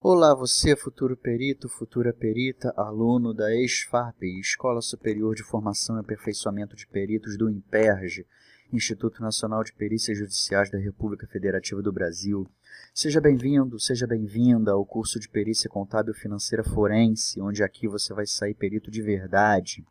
Olá, você, futuro perito, futura perita, aluno da ESFAP, Escola Superior de Formação e Aperfeiçoamento de Peritos do INPERJ, Instituto Nacional de Perícias Judiciais da República Federativa do Brasil. Seja bem-vindo, seja bem-vinda ao curso de Perícia Contábil Financeira Forense, onde aqui você vai sair perito de verdade.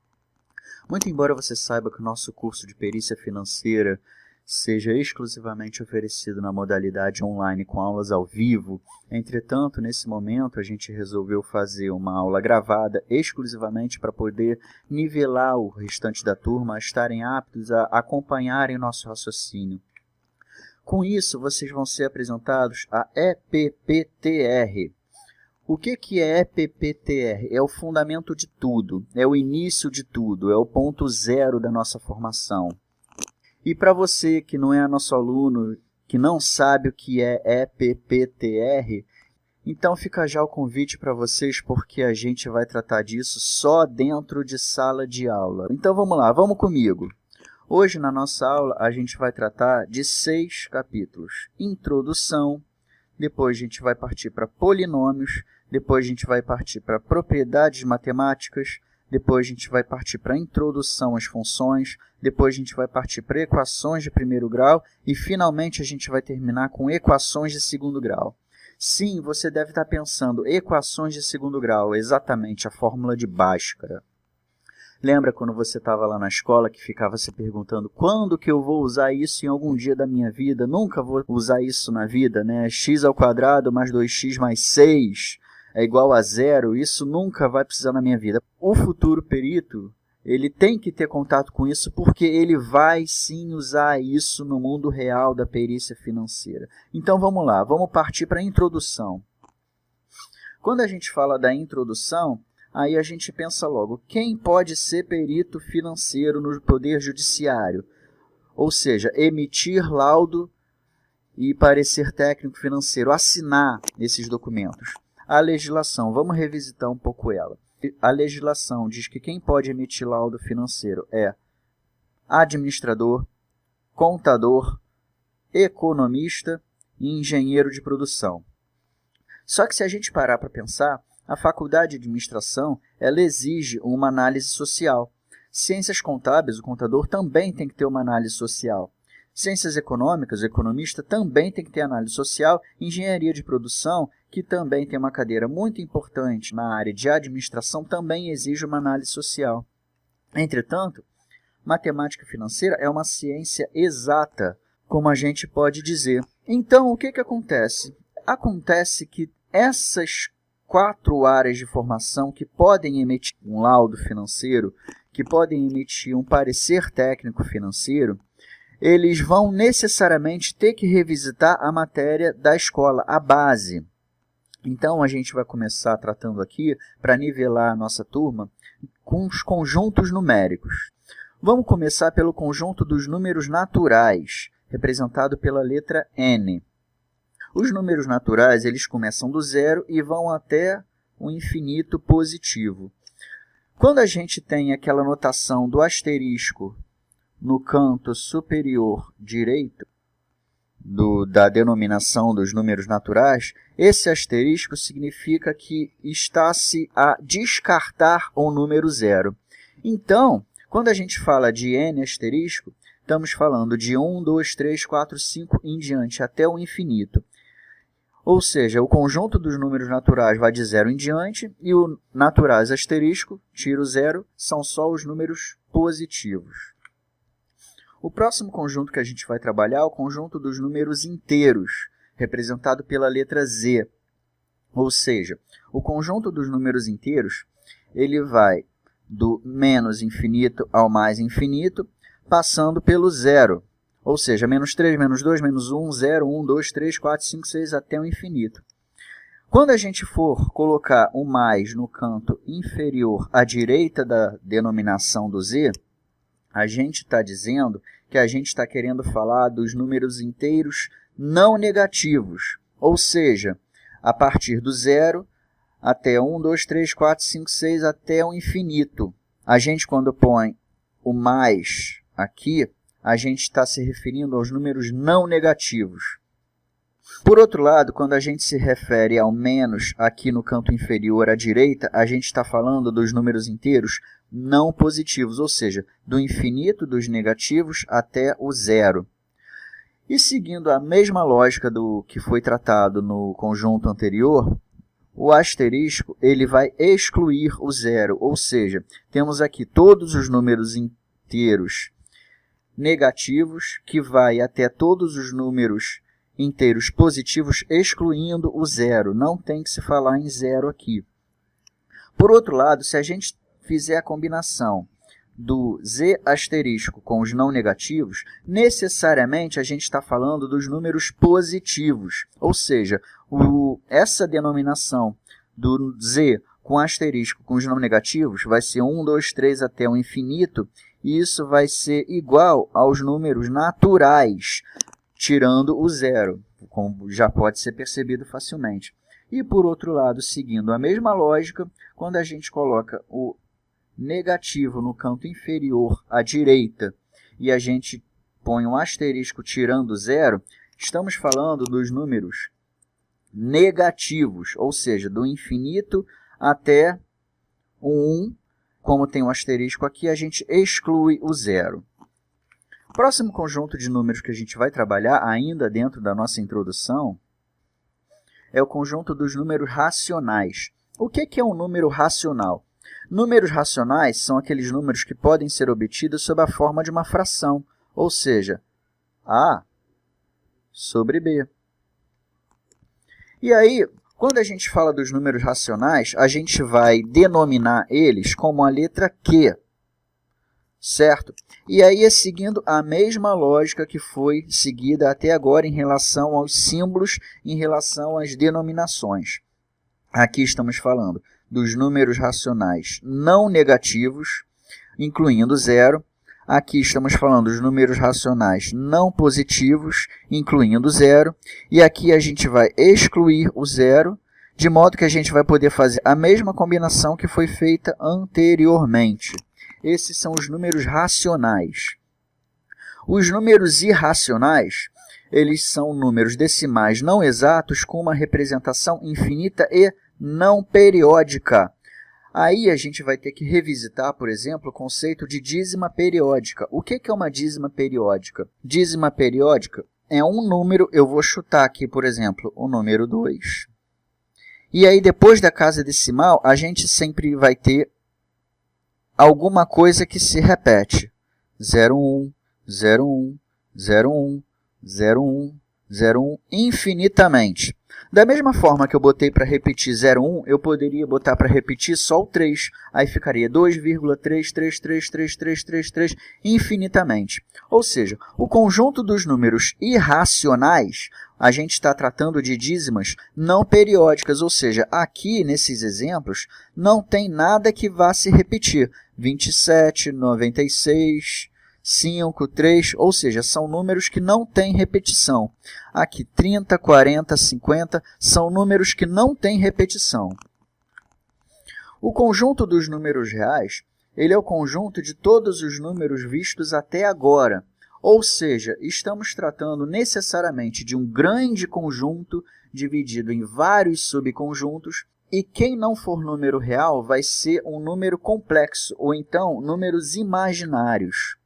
Muito embora você saiba que o nosso curso de Perícia Financeira seja exclusivamente oferecido na modalidade online com aulas ao vivo, entretanto, nesse momento, a gente resolveu fazer uma aula gravada exclusivamente para poder nivelar o restante da turma a estarem aptos a acompanharem nosso raciocínio. Com isso, vocês vão ser apresentados a EPPTR. O que é EPPTR? É o fundamento de tudo, é o início de tudo, é o ponto zero da nossa formação. E para você que não é nosso aluno, que não sabe o que é EPPTR, então fica já o convite para vocês, porque a gente vai tratar disso só dentro de sala de aula. Então vamos lá, vamos comigo. Hoje na nossa aula a gente vai tratar de 6 capítulos. Introdução, depois a gente vai partir para polinômios, depois a gente vai partir para propriedades matemáticas, depois a gente vai partir para a introdução às funções, depois a gente vai partir para equações de primeiro grau e, finalmente, a gente vai terminar com equações de segundo grau. Sim, você deve estar pensando, equações de segundo grau, exatamente, a fórmula de Bhaskara. Lembra quando você estava lá na escola que ficava se perguntando quando que eu vou usar isso em algum dia da minha vida? Nunca vou usar isso na vida, né? X² mais 2x mais 6 é igual a 0, isso nunca vai precisar na minha vida. O futuro perito, ele tem que ter contato com isso porque ele vai sim usar isso no mundo real da perícia financeira. Então vamos lá, vamos partir para a introdução. Quando a gente fala da introdução, aí a gente pensa logo, quem pode ser perito financeiro no Poder Judiciário? Ou seja, emitir laudo e parecer técnico financeiro, assinar esses documentos. A legislação, vamos revisitar um pouco ela. A legislação diz que quem pode emitir laudo financeiro é administrador, contador, economista e engenheiro de produção. Só que se a gente parar para pensar, a faculdade de administração ela exige uma análise social. Ciências contábeis, o contador também tem que ter uma análise social. Ciências econômicas, o economista também tem que ter análise social. Engenharia de produção, que também tem uma cadeira muito importante na área de administração, também exige uma análise social. Entretanto, matemática financeira é uma ciência exata, como a gente pode dizer. Então, o que acontece? Acontece que essas 4 áreas de formação que podem emitir um laudo financeiro, que podem emitir um parecer técnico financeiro, eles vão necessariamente ter que revisitar a matéria da escola, a base. Então, a gente vai começar tratando aqui, para nivelar a nossa turma, com os conjuntos numéricos. Vamos começar pelo conjunto dos números naturais, representado pela letra N. Os números naturais, eles começam do 0 e vão até o infinito positivo. Quando a gente tem aquela notação do asterisco no canto superior direito da denominação dos números naturais, esse asterisco significa que está-se a descartar o número 0. Então, quando a gente fala de n asterisco, estamos falando de 1, 2, 3, 4, 5 em diante, até o infinito. Ou seja, o conjunto dos números naturais vai de 0 em diante, e o naturais asterisco, tira o 0, são só os números positivos. O próximo conjunto que a gente vai trabalhar é o conjunto dos números inteiros, representado pela letra Z. Ou seja, o conjunto dos números inteiros ele vai do menos infinito ao mais infinito, passando pelo 0. Ou seja, menos 3, menos 2, menos 1, 0, 1, 2, 3, 4, 5, 6, até o infinito. Quando a gente for colocar o mais no canto inferior à direita da denominação do Z, a gente está dizendo que a gente está querendo falar dos números inteiros não negativos, ou seja, a partir do 0 até 1, 2, 3, 4, 5, 6, até o infinito. A gente, quando põe o mais aqui, a gente está se referindo aos números não negativos. Por outro lado, quando a gente se refere ao menos aqui no canto inferior à direita, a gente está falando dos números inteiros não positivos, ou seja, do infinito dos negativos até o zero. E seguindo a mesma lógica do que foi tratado no conjunto anterior, o asterisco ele vai excluir o zero, ou seja, temos aqui todos os números inteiros negativos, que vai até todos os números inteiros positivos, excluindo o zero. Não tem que se falar em zero aqui. Por outro lado, se a gente fizer a combinação do z asterisco com os não negativos, necessariamente a gente está falando dos números positivos. Ou seja, essa denominação do z com asterisco com os não negativos vai ser 1, 2, 3 até o infinito, e isso vai ser igual aos números naturais, tirando o zero, como já pode ser percebido facilmente. E, por outro lado, seguindo a mesma lógica, quando a gente coloca o negativo no canto inferior à direita e a gente põe um asterisco tirando o zero, estamos falando dos números negativos, ou seja, do infinito até o 1. Como tem um asterisco aqui, a gente exclui o zero. O próximo conjunto de números que a gente vai trabalhar, ainda dentro da nossa introdução, é o conjunto dos números racionais. O que é um número racional? Números racionais são aqueles números que podem ser obtidos sob a forma de uma fração, ou seja, A sobre B. E aí, quando a gente fala dos números racionais, a gente vai denominar eles como a letra Q, certo? E aí é seguindo a mesma lógica que foi seguida até agora em relação aos símbolos, em relação às denominações. Aqui estamos falando dos números racionais não negativos, incluindo zero. Aqui estamos falando dos números racionais não positivos, incluindo zero. E aqui a gente vai excluir o zero, de modo que a gente vai poder fazer a mesma combinação que foi feita anteriormente. Esses são os números racionais. Os números irracionais, eles são números decimais não exatos com uma representação infinita e não periódica. Aí a gente vai ter que revisitar, por exemplo, o conceito de dízima periódica. O que é uma dízima periódica? Dízima periódica é um número, eu vou chutar aqui, por exemplo, o número 2. E aí, depois da casa decimal, a gente sempre vai ter alguma coisa que se repete. 01, 01, 01, 01, 01, infinitamente. Da mesma forma que eu botei para repetir 01, eu poderia botar para repetir só o 3. Aí ficaria 2,3333333 infinitamente. Ou seja, o conjunto dos números irracionais, a gente está tratando de dízimas não periódicas. Ou seja, aqui nesses exemplos não tem nada que vá se repetir. 27, 96... 5, 3, ou seja, são números que não têm repetição. Aqui, 30, 40, 50, são números que não têm repetição. O conjunto dos números reais, ele é o conjunto de todos os números vistos até agora. Ou seja, estamos tratando necessariamente de um grande conjunto dividido em vários subconjuntos, e quem não for número real vai ser um número complexo, ou então números imaginários,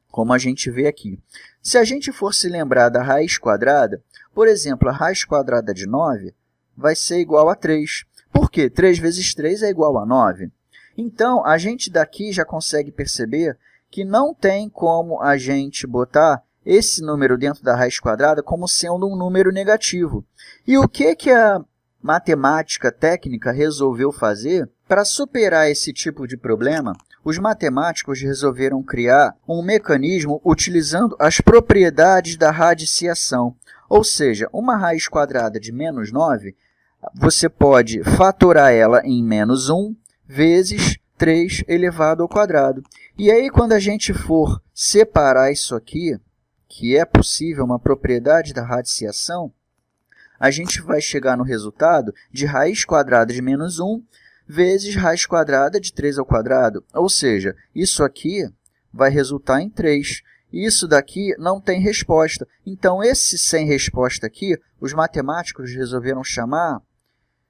como a gente vê aqui. Se a gente for se lembrar da raiz quadrada, por exemplo, a raiz quadrada de 9 vai ser igual a 3. Por quê? 3 vezes 3 é igual a 9. Então, a gente daqui já consegue perceber que não tem como a gente botar esse número dentro da raiz quadrada como sendo um número negativo. E o que a matemática técnica resolveu fazer? Para superar esse tipo de problema, os matemáticos resolveram criar um mecanismo utilizando as propriedades da radiciação. Ou seja, uma raiz quadrada de menos 9, você pode fatorar ela em menos 1 vezes 3 elevado ao quadrado. E aí, quando a gente for separar isso aqui, que é possível, uma propriedade da radiciação, a gente vai chegar no resultado de raiz quadrada de menos 1 vezes raiz quadrada de 3 ao quadrado. Ou seja, isso aqui vai resultar em 3. isso daqui não tem resposta. Então, esse sem resposta aqui, os matemáticos resolveram chamar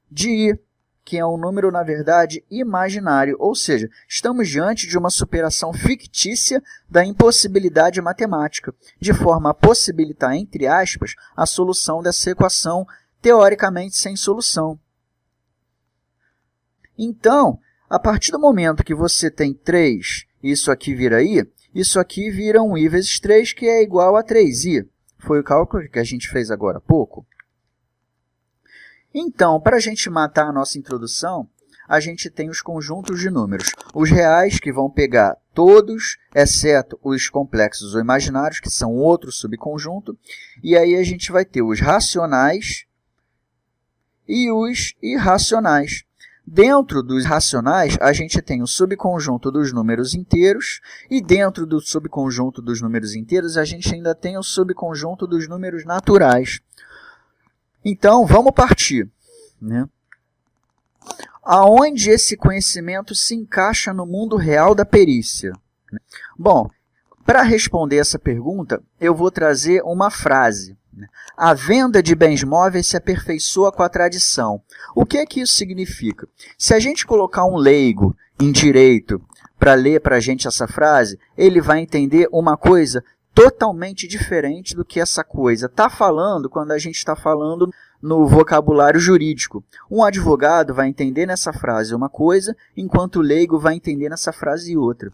de I, que é um número, na verdade, imaginário, ou seja, estamos diante de uma superação fictícia da impossibilidade matemática, de forma a possibilitar, entre aspas, a solução dessa equação teoricamente sem solução. Então, a partir do momento que você tem 3, isso aqui vira I, isso aqui vira um I vezes 3, que é igual a 3I. Foi o cálculo que a gente fez agora há pouco. Então, para a gente matar a nossa introdução, a gente tem os conjuntos de números. Os reais, que vão pegar todos, exceto os complexos ou imaginários, que são outro subconjunto. E aí a gente vai ter os racionais e os irracionais. Dentro dos racionais, a gente tem o subconjunto dos números inteiros, e dentro do subconjunto dos números inteiros, a gente ainda tem o subconjunto dos números naturais. Então, vamos partir, né? Aonde esse conhecimento se encaixa no mundo real da perícia? Bom, para responder essa pergunta, eu vou trazer uma frase. A venda de bens móveis se aperfeiçoa com a tradição. O que é que isso significa? Se a gente colocar um leigo em direito para ler para a gente essa frase, ele vai entender uma coisa totalmente diferente do que essa coisa está falando quando a gente está falando no vocabulário jurídico. Um advogado vai entender nessa frase uma coisa, enquanto o leigo vai entender nessa frase outra.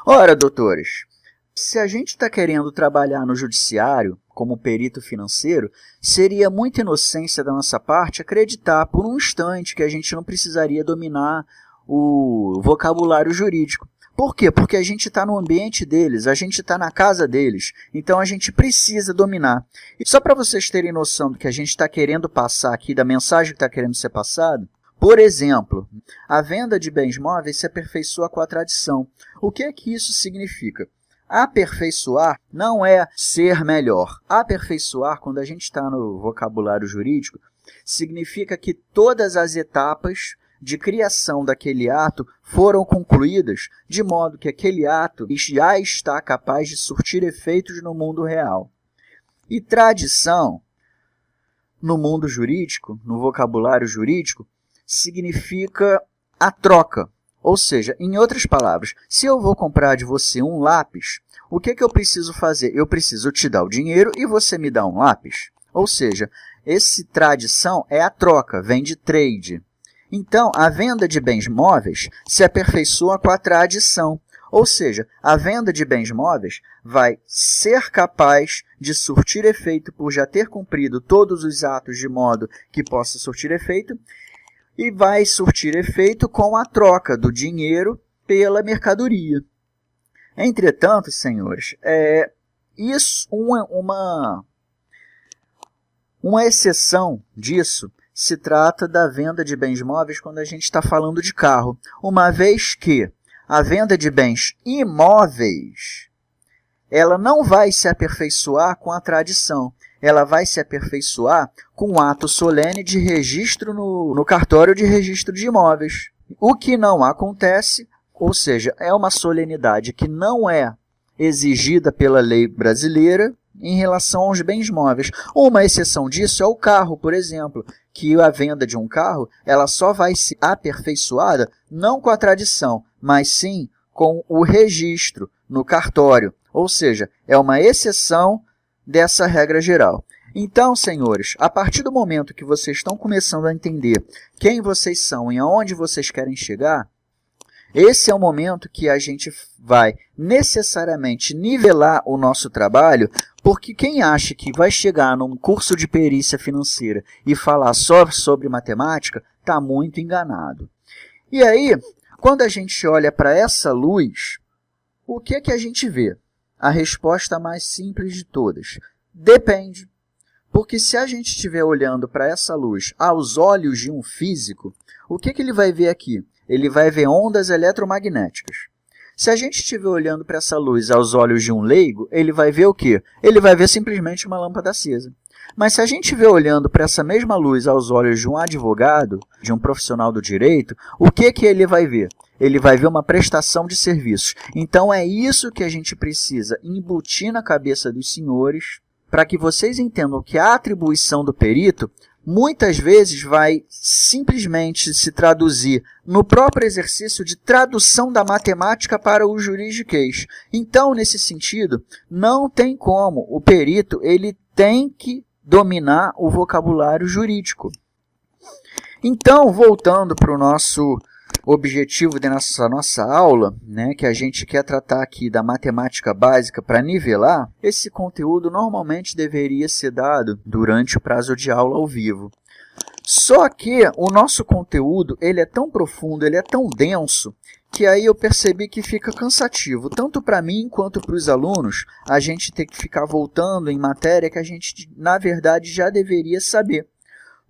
Ora, doutores, se a gente está querendo trabalhar no judiciário como perito financeiro, seria muita inocência da nossa parte acreditar por um instante que a gente não precisaria dominar o vocabulário jurídico. Por quê? Porque a gente está no ambiente deles, a gente está na casa deles, então a gente precisa dominar. E só para vocês terem noção do que a gente está querendo passar aqui, da mensagem que está querendo ser passada, por exemplo, a venda de bens móveis se aperfeiçoa com a tradição. O que é que isso significa? Aperfeiçoar não é ser melhor. Aperfeiçoar, quando a gente está no vocabulário jurídico, significa que todas as etapas de criação daquele ato foram concluídas, de modo que aquele ato já está capaz de surtir efeitos no mundo real. E tradição, no mundo jurídico, no vocabulário jurídico, significa a troca. Ou seja, em outras palavras, se eu vou comprar de você um lápis, o que eu preciso fazer? Eu preciso te dar o dinheiro e você me dá um lápis. Ou seja, esse tradição é a troca, vem de trade. Então, a venda de bens móveis se aperfeiçoa com a tradição. Ou seja, a venda de bens móveis vai ser capaz de surtir efeito por já ter cumprido todos os atos de modo que possa surtir efeito, e vai surtir efeito com a troca do dinheiro pela mercadoria. Entretanto, senhores, uma exceção disso se trata da venda de bens móveis quando a gente está falando de carro, uma vez que a venda de bens imóveis ela não vai se aperfeiçoar com a tradição. Ela vai se aperfeiçoar com um ato solene de registro no cartório de registro de imóveis. O que não acontece, ou seja, é uma solenidade que não é exigida pela lei brasileira em relação aos bens móveis. Uma exceção disso é o carro, por exemplo, que a venda de um carro ela só vai ser aperfeiçoada não com a tradição, mas sim com o registro no cartório. Ou seja, é uma exceção dessa regra geral. Então, senhores, a partir do momento que vocês estão começando a entender quem vocês são e aonde vocês querem chegar, esse é o momento que a gente vai necessariamente nivelar o nosso trabalho, porque quem acha que vai chegar num curso de perícia financeira e falar só sobre matemática, está muito enganado. E aí, quando a gente olha para essa luz, o que é que a gente vê? A resposta mais simples de todas. Depende. Porque se a gente estiver olhando para essa luz aos olhos de um físico, o que ele vai ver aqui? Ele vai ver ondas eletromagnéticas. Se a gente estiver olhando para essa luz aos olhos de um leigo, ele vai ver o quê? Ele vai ver simplesmente uma lâmpada acesa. Mas se a gente estiver olhando para essa mesma luz aos olhos de um advogado, de um profissional do direito, o que ele vai ver? Ele vai ver uma prestação de serviços. Então é isso que a gente precisa embutir na cabeça dos senhores para que vocês entendam que a atribuição do perito muitas vezes vai simplesmente se traduzir no próprio exercício de tradução da matemática para o juridiquês. Então, nesse sentido, não tem como. O perito ele tem que dominar o vocabulário jurídico. Então, voltando para o nosso objetivo dessa nossa aula, né, que a gente quer tratar aqui da matemática básica para nivelar, esse conteúdo normalmente deveria ser dado durante o prazo de aula ao vivo. Só que o nosso conteúdo ele é tão profundo, ele é tão denso, que aí eu percebi que fica cansativo, tanto para mim quanto para os alunos, a gente ter que ficar voltando em matéria que a gente, na verdade, já deveria saber.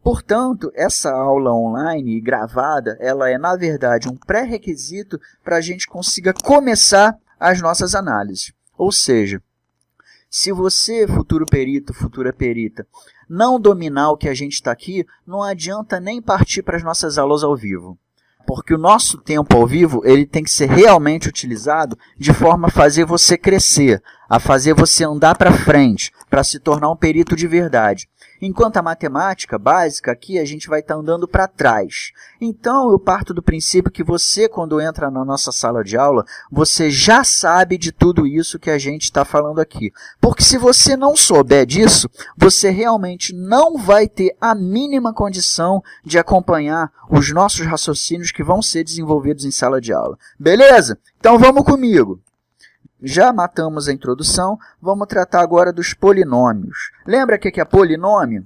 Portanto, essa aula online e gravada, ela é, na verdade, um pré-requisito para a gente consiga começar as nossas análises. Ou seja, se você, futuro perito, futura perita, não dominar o que a gente está aqui, não adianta nem partir para as nossas aulas ao vivo. Porque o nosso tempo ao vivo ele tem que ser realmente utilizado de forma a fazer você crescer, a fazer você andar para frente, para se tornar um perito de verdade. Enquanto a matemática básica, aqui a gente vai estar andando para trás. Então, eu parto do princípio que você, quando entra na nossa sala de aula, você já sabe de tudo isso que a gente está falando aqui. Porque se você não souber disso, você realmente não vai ter a mínima condição de acompanhar os nossos raciocínios que vão ser desenvolvidos em sala de aula. Beleza? Então, vamos comigo. Já matamos a introdução, vamos tratar agora dos polinômios. Lembra o que é polinômio?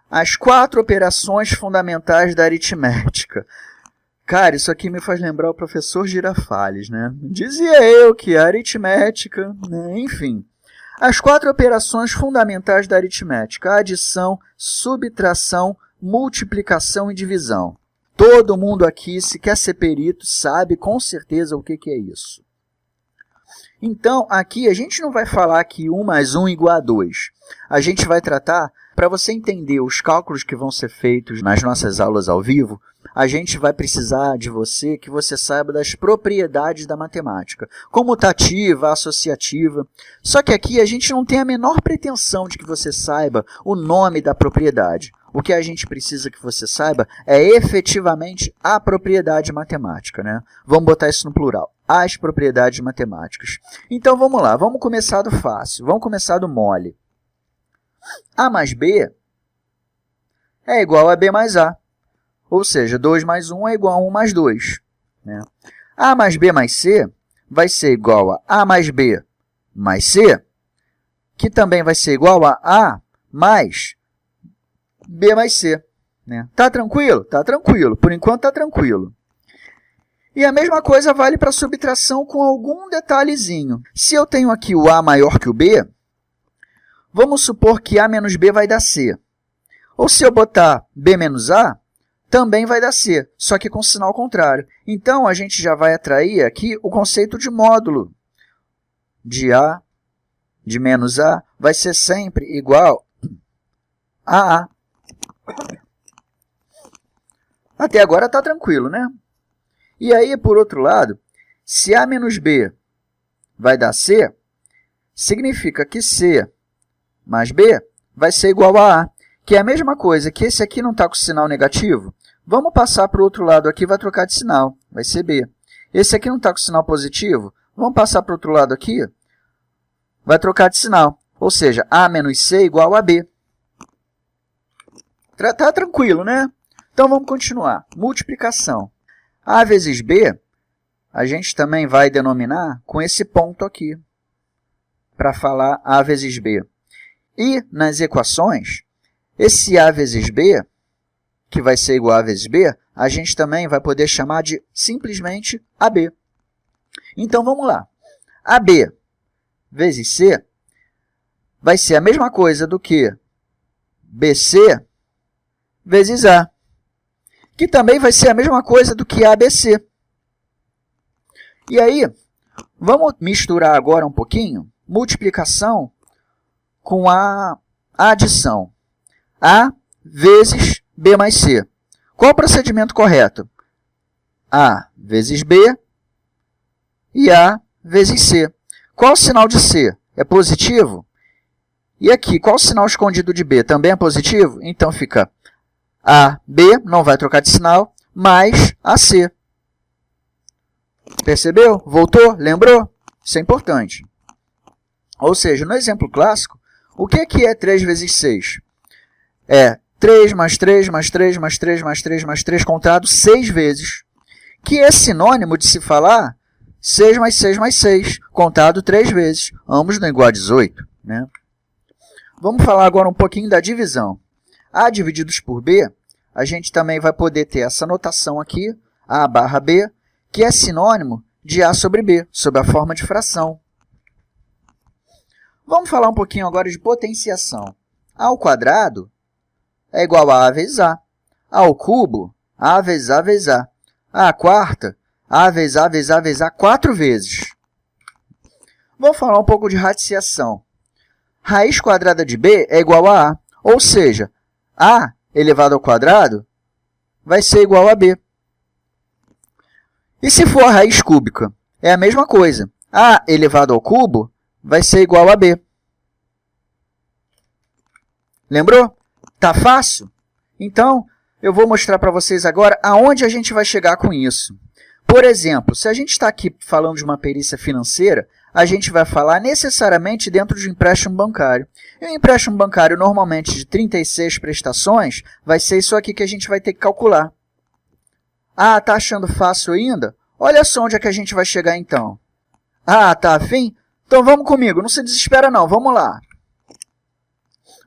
As 4 operações fundamentais da aritmética. Cara, isso aqui me faz lembrar o professor Girafales, né? Dizia eu que a aritmética, né? Enfim. As 4 operações fundamentais da aritmética: adição, subtração, multiplicação e divisão. Todo mundo aqui, se quer ser perito, sabe com certeza o que é isso. Então, aqui a gente não vai falar que 1 mais 1 igual a 2. A gente vai tratar, para você entender os cálculos que vão ser feitos nas nossas aulas ao vivo, a gente vai precisar de você que você saiba das propriedades da matemática, comutativa, associativa. Só que aqui a gente não tem a menor pretensão de que você saiba o nome da propriedade. O que a gente precisa que você saiba é efetivamente a propriedade matemática, né? Vamos botar isso no plural. As propriedades matemáticas. Então, vamos lá. Vamos começar do fácil. Vamos começar do mole. A mais B é igual a B mais A. Ou seja, 2 mais 1 é igual a 1 mais 2. Né? A mais B mais C vai ser igual a mais B mais C, que também vai ser igual a mais B mais C. Né? Tá tranquilo? Tá tranquilo. Por enquanto, tá tranquilo. E a mesma coisa vale para a subtração com algum detalhezinho. Se eu tenho aqui o A maior que o B, vamos supor que A menos B vai dar C. Ou se eu botar B menos A, também vai dar C, só que com sinal contrário. Então, a gente já vai atrair aqui o conceito de módulo. De A, de menos A, vai ser sempre igual a A. Até agora está tranquilo, né? E aí, por outro lado, se A menos B vai dar C, significa que C mais B vai ser igual a A, que é a mesma coisa que esse aqui não está com sinal negativo. Vamos passar para o outro lado aqui, vai trocar de sinal, vai ser B. Esse aqui não está com sinal positivo, vamos passar para o outro lado aqui, vai trocar de sinal. Ou seja, A menos C igual a B. Tá tranquilo, né? Então, vamos continuar. Multiplicação. A vezes B, a gente também vai denominar com esse ponto aqui, para falar A vezes B. E, nas equações, esse A vezes B, que vai ser igual a A vezes B, a gente também vai poder chamar de simplesmente AB. Então, vamos lá. AB vezes C vai ser a mesma coisa do que BC vezes A, que também vai ser a mesma coisa do que ABC. E aí, vamos misturar agora um pouquinho multiplicação com a adição. A vezes B mais C. Qual o procedimento correto? A vezes B e A vezes C. Qual o sinal de C? É positivo? E aqui, qual o sinal escondido de B? Também é positivo? Então fica AB, não vai trocar de sinal, mais AC. Percebeu? Voltou? Lembrou? Isso é importante. Ou seja, no exemplo clássico, o que é 3 vezes 6? É 3 mais 3 mais 3 mais 3 mais 3 mais 3 contado 6 vezes, que é sinônimo de se falar 6 mais 6 mais 6, contado 3 vezes, ambos não igual a 18. Né? Vamos falar agora um pouquinho da divisão. A divididos por B, a gente também vai poder ter essa notação aqui, A barra B, que é sinônimo de A sobre B, sob a forma de fração. Vamos falar um pouquinho agora de potenciação. A ao quadrado é igual a vezes A. A ao cubo, A vezes A vezes A. A à quarta, A vezes A vezes A vezes A 4 vezes. Vamos falar um pouco de radiciação. Raiz quadrada de B é igual a A, ou seja, A elevado ao quadrado vai ser igual a B. E se for a raiz cúbica? É a mesma coisa. A elevado ao cubo vai ser igual a B. Lembrou? Tá fácil? Então, eu vou mostrar para vocês agora aonde a gente vai chegar com isso. Por exemplo, se a gente está aqui falando de uma perícia financeira, a gente vai falar necessariamente dentro de um empréstimo bancário. E um empréstimo bancário, normalmente de 36 prestações, vai ser isso aqui que a gente vai ter que calcular. Ah, tá achando fácil ainda? Olha só onde é que a gente vai chegar então. Ah, tá afim? Então vamos comigo, não se desespera não, vamos lá.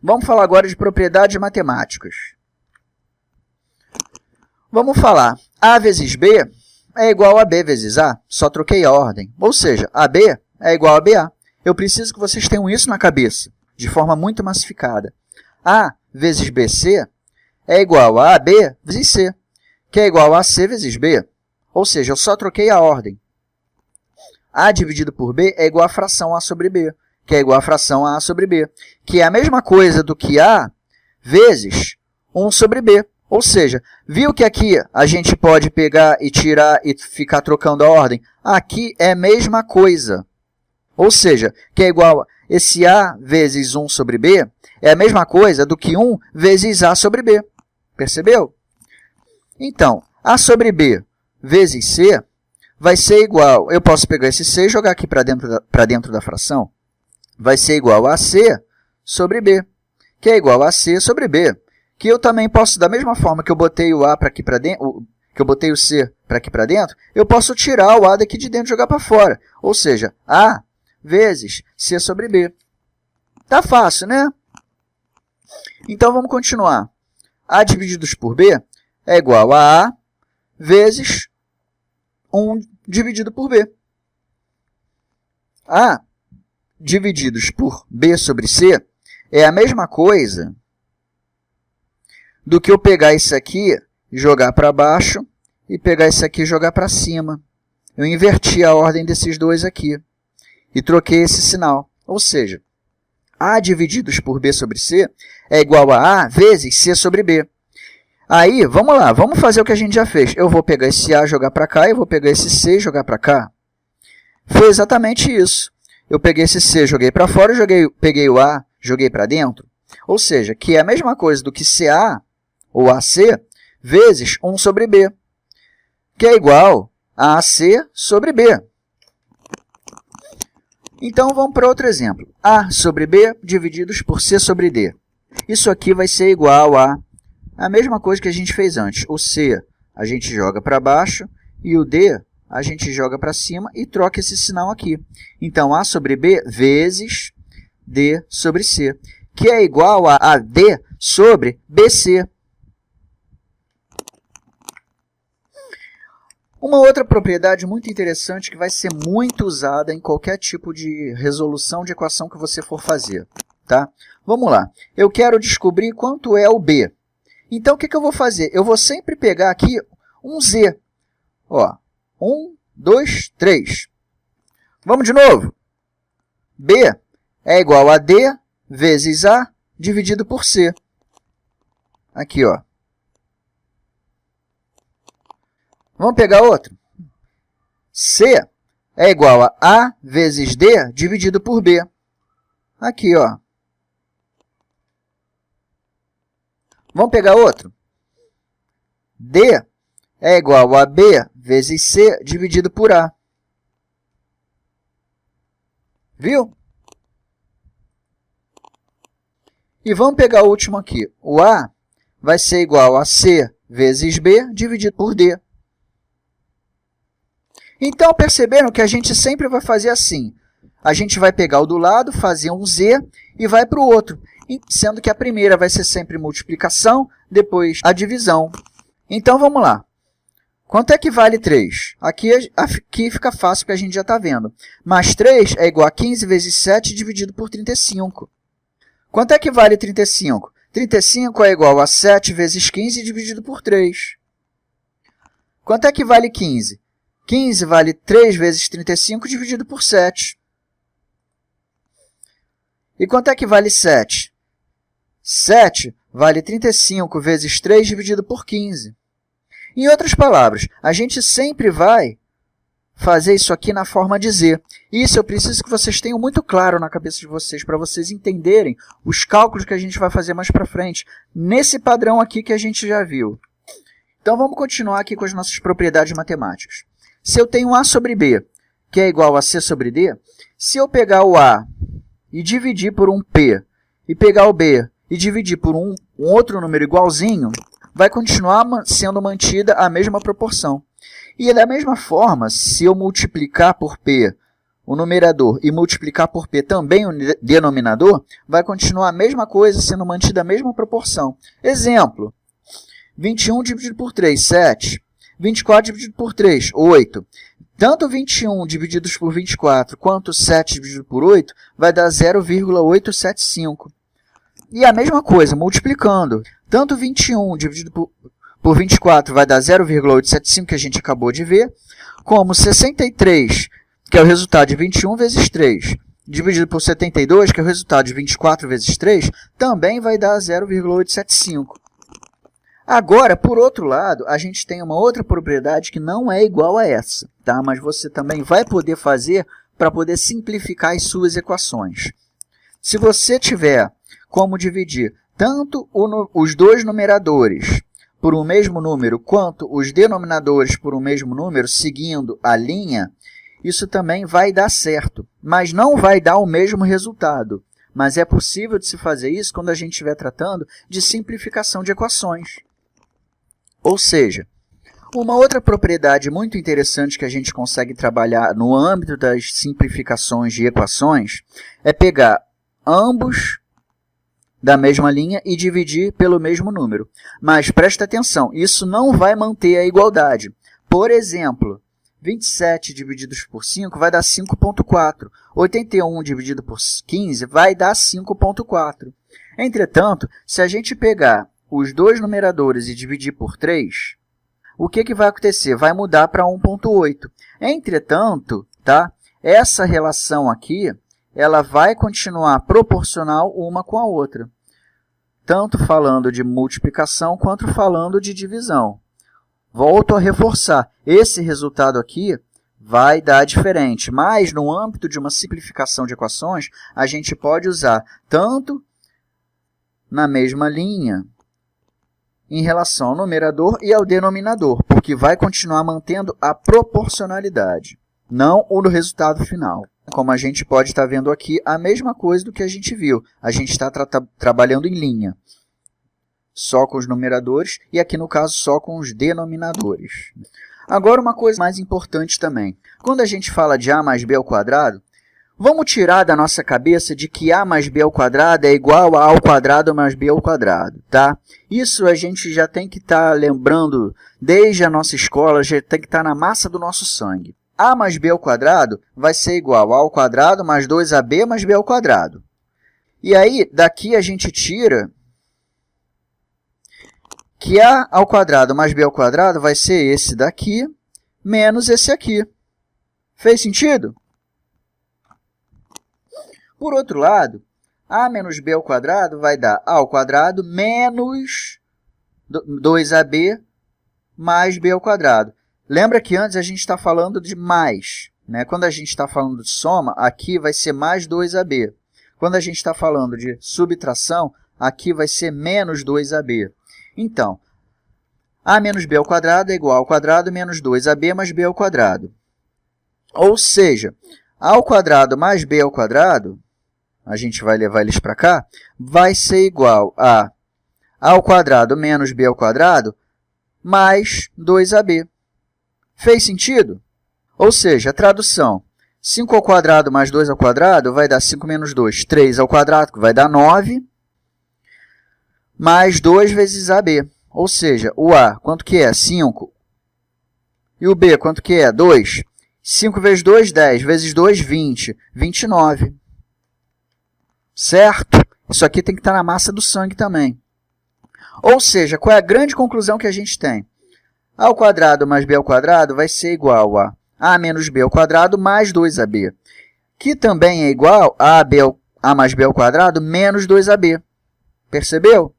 Vamos falar agora de propriedades matemáticas. Vamos falar A vezes B é igual a B vezes A, só troquei a ordem. Ou seja, AB é igual a BA. Eu preciso que vocês tenham isso na cabeça, de forma muito massificada. A vezes BC é igual a AB vezes C, que é igual a C vezes B. Ou seja, eu só troquei a ordem. A dividido por B é igual a fração A sobre B, que é igual a fração A sobre B, que é a mesma coisa do que A vezes 1 sobre B. Ou seja, viu que aqui a gente pode pegar e tirar e ficar trocando a ordem? Aqui é a mesma coisa. Ou seja, que é igual a esse A vezes 1 sobre B é a mesma coisa do que 1 vezes A sobre B. Percebeu? Então, A sobre B vezes C vai ser igual, eu posso pegar esse C e jogar aqui para dentro da fração, vai ser igual a C sobre B, que é igual a C sobre B, que eu também posso, da mesma forma que eu botei o A para aqui para dentro, que eu botei o C para aqui para dentro, eu posso tirar o A daqui de dentro e jogar para fora, ou seja, A vezes C sobre B. Tá fácil, né? Então, vamos continuar. A divididos por B é igual a A vezes 1 dividido por B. A divididos por B sobre C é a mesma coisa do que eu pegar isso aqui e jogar para baixo e pegar isso aqui e jogar para cima. Eu inverti a ordem desses dois aqui e troquei esse sinal. Ou seja, A divididos por B sobre C é igual a A vezes C sobre B. Aí, vamos lá, vamos fazer o que a gente já fez. Eu vou pegar esse A e jogar para cá, e eu vou pegar esse C e jogar para cá. Foi exatamente isso. Eu peguei esse C, joguei para fora, peguei o A, joguei para dentro. Ou seja, que é a mesma coisa do que CA, ou AC, vezes 1 sobre B, que é igual a AC sobre B. Então, vamos para outro exemplo. A sobre B divididos por C sobre D. Isso aqui vai ser igual a mesma coisa que a gente fez antes. O C a gente joga para baixo e o D a gente joga para cima e troca esse sinal aqui. Então, A sobre B vezes D sobre C, que é igual a AD sobre BC. Uma outra propriedade muito interessante que vai ser muito usada em qualquer tipo de resolução de equação que você for fazer. Tá? Vamos lá. Eu quero descobrir quanto é o B. Então, o que eu vou fazer? Eu vou sempre pegar aqui um Z. Ó, 1 2, 3. Vamos de novo. B é igual a D vezes A dividido por C. Aqui, ó. Vamos pegar outro. C é igual a A vezes D dividido por B. Aqui, ó. Vamos pegar outro. D é igual a B vezes C dividido por A. Viu? E vamos pegar o último aqui. O A vai ser igual a C vezes B dividido por D. Então, perceberam que a gente sempre vai fazer assim. A gente vai pegar o do lado, fazer um Z e vai para o outro, sendo que a primeira vai ser sempre multiplicação, depois a divisão. Então, vamos lá. Quanto é que vale 3? Aqui fica fácil, porque a gente já está vendo. Mas 3 é igual a 15 vezes 7 dividido por 35. Quanto é que vale 35? 35 é igual a 7 vezes 15 dividido por 3. Quanto é que vale 15? 15 vale 3 vezes 35 dividido por 7. E quanto é que vale 7? 7 vale 35 vezes 3 dividido por 15. Em outras palavras, a gente sempre vai fazer isso aqui na forma de Z. Isso eu preciso que vocês tenham muito claro na cabeça de vocês, para vocês entenderem os cálculos que a gente vai fazer mais para frente, nesse padrão aqui que a gente já viu. Então, vamos continuar aqui com as nossas propriedades matemáticas. Se eu tenho A sobre B, que é igual a C sobre D, se eu pegar o A e dividir por um P, e pegar o B e dividir por um outro número igualzinho, vai continuar sendo mantida a mesma proporção. E da mesma forma, se eu multiplicar por P o numerador e multiplicar por P também o denominador, vai continuar a mesma coisa, sendo mantida a mesma proporção. Exemplo, 21 dividido por 3, 7. 24 dividido por 3, 8. Tanto 21 dividido por 24 quanto 7 dividido por 8 vai dar 0,875. E a mesma coisa, multiplicando. Tanto 21 dividido por 24 vai dar 0,875, que a gente acabou de ver, como 63, que é o resultado de 21 vezes 3, dividido por 72, que é o resultado de 24 vezes 3, também vai dar 0,875. Agora, por outro lado, a gente tem uma outra propriedade que não é igual a essa, tá? Mas você também vai poder fazer para poder simplificar as suas equações. Se você tiver como dividir tanto os dois numeradores por um mesmo número, quanto os denominadores por um mesmo número, seguindo a linha, isso também vai dar certo, mas não vai dar o mesmo resultado. Mas é possível de se fazer isso quando a gente estiver tratando de simplificação de equações. Ou seja, uma outra propriedade muito interessante que a gente consegue trabalhar no âmbito das simplificações de equações é pegar ambos da mesma linha e dividir pelo mesmo número. Mas presta atenção, isso não vai manter a igualdade. Por exemplo, 27 divididos por 5 vai dar 5,4. 81 dividido por 15 vai dar 5,4. Entretanto, se a gente pegar os dois numeradores e dividir por 3, o que vai acontecer? Vai mudar para 1,8. Entretanto, tá? Essa relação aqui, ela vai continuar proporcional uma com a outra, tanto falando de multiplicação quanto falando de divisão. Volto a reforçar, esse resultado aqui vai dar diferente, mas no âmbito de uma simplificação de equações, a gente pode usar tanto na mesma linha em relação ao numerador e ao denominador, porque vai continuar mantendo a proporcionalidade, não o do resultado final. Como a gente pode estar vendo aqui, a mesma coisa do que a gente viu. A gente está trabalhando em linha, só com os numeradores, e aqui no caso só com os denominadores. Agora uma coisa mais importante também. Quando a gente fala de a mais b ao quadrado, vamos tirar da nossa cabeça de que a mais b ao quadrado é igual a ao quadrado mais b ao quadrado, tá? Isso a gente já tem que estar lembrando desde a nossa escola, já tem que estar na massa do nosso sangue. A mais b ao quadrado vai ser igual a ao quadrado mais 2ab mais b ao quadrado. E aí, daqui a gente tira que a ao quadrado mais b ao quadrado vai ser esse daqui menos esse aqui. Fez sentido? Por outro lado, a menos b ao quadrado vai dar a ao quadrado menos 2ab mais b ao quadrado. Lembra que antes a gente está falando de mais, né? Quando a gente está falando de soma, aqui vai ser mais 2ab. Quando a gente está falando de subtração, aqui vai ser menos 2ab. Então, a menos b ao quadrado é igual ao quadrado menos 2ab mais b ao quadrado. Ou seja, a ao quadrado mais b ao quadrado, a gente vai levar eles para cá, vai ser igual a ao quadrado menos b ao quadrado mais 2ab. Fez sentido? Ou seja, a tradução, 5 ao quadrado mais 2 ao quadrado vai dar 5 menos 2, 3 ao quadrado, que vai dar 9, mais 2 vezes ab. Ou seja, o a, quanto que é? 5. E o b, quanto que é? 2. 5 vezes 2, 10. Vezes 2, 20. 29. Certo? Isso aqui tem que estar na massa do sangue também. Ou seja, qual é a grande conclusão que a gente tem? A ao quadrado mais b ao quadrado vai ser igual a menos b ao quadrado mais 2ab, que também é igual a a mais b ao quadrado menos 2ab. Percebeu?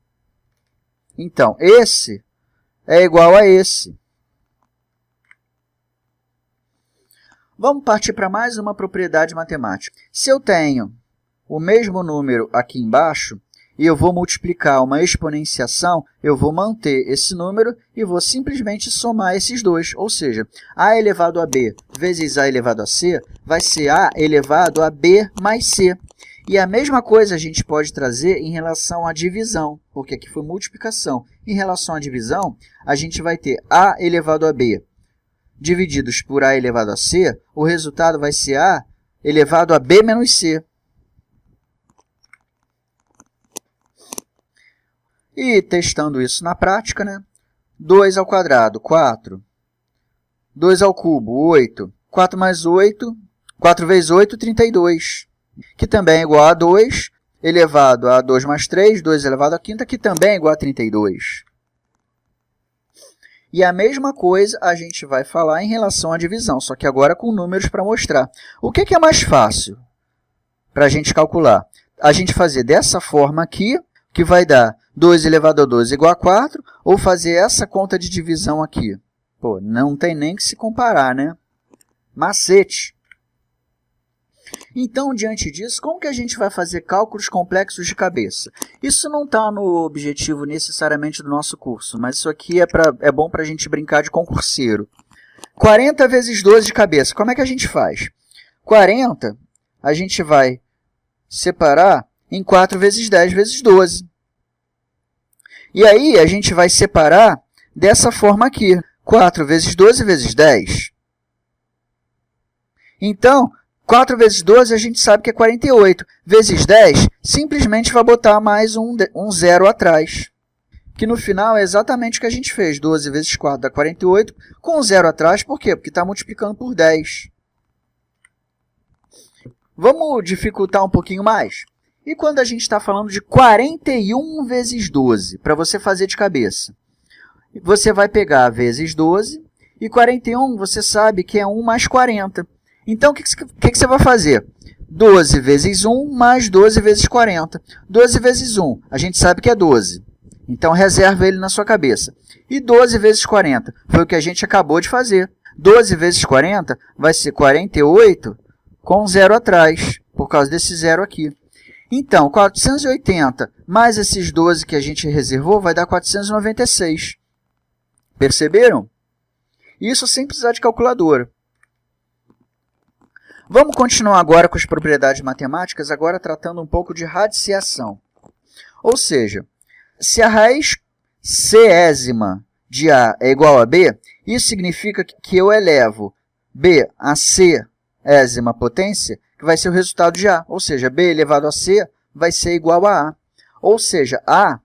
Então, esse é igual a esse. Vamos partir para mais uma propriedade matemática. Se eu tenho o mesmo número aqui embaixo, e eu vou multiplicar uma exponenciação, eu vou manter esse número e vou simplesmente somar esses dois. Ou seja, a elevado a b vezes a elevado a c vai ser a elevado a b mais c. E a mesma coisa a gente pode trazer em relação à divisão, porque aqui foi multiplicação. Em relação à divisão, a gente vai ter a elevado a b divididos por a elevado a c, o resultado vai ser a elevado a b menos c. E testando isso na prática, né? 2 ao quadrado, 4. 2 ao cubo, 8. 4 mais 8, 4 vezes 8, 32. Que também é igual a 2, elevado a 2 mais 3, 2 elevado a quinta, que também é igual a 32. E a mesma coisa a gente vai falar em relação à divisão, só que agora com números para mostrar. O que é mais fácil para a gente calcular? A gente fazer dessa forma aqui, que vai dar 2 elevado a 12 igual a 4, ou fazer essa conta de divisão aqui. Pô, não tem nem que se comparar, né? Macete. Então, diante disso, como que a gente vai fazer cálculos complexos de cabeça? Isso não está no objetivo necessariamente do nosso curso, mas isso aqui é bom para a gente brincar de concurseiro. 40 vezes 12 de cabeça, como é que a gente faz? 40, a gente vai separar em 4 vezes 10 vezes 12. E aí, a gente vai separar dessa forma aqui, 4 vezes 12 vezes 10. Então, 4 vezes 12 a gente sabe que é 48. Vezes 10, simplesmente vai botar mais um zero atrás. Que no final é exatamente o que a gente fez. 12 vezes 4 dá 48, com um zero atrás. Por quê? Porque está multiplicando por 10. Vamos dificultar um pouquinho mais? E quando a gente está falando de 41 vezes 12, para você fazer de cabeça? Você vai pegar vezes 12, e 41 você sabe que é 1 mais 40. Então, o que você vai fazer? 12 vezes 1 mais 12 vezes 40. 12 vezes 1, a gente sabe que é 12. Então, reserva ele na sua cabeça. E 12 vezes 40 foi o que a gente acabou de fazer. 12 vezes 40 vai ser 48 com zero atrás, por causa desse zero aqui. Então, 480 mais esses 12 que a gente reservou vai dar 496. Perceberam? Isso sem precisar de calculadora. Vamos continuar agora com as propriedades matemáticas, agora tratando um pouco de radiciação. Ou seja, se a raiz césima de A é igual a B, isso significa que eu elevo B a césima potência, que vai ser o resultado de A. Ou seja, B elevado a C vai ser igual a A. Ou seja, A,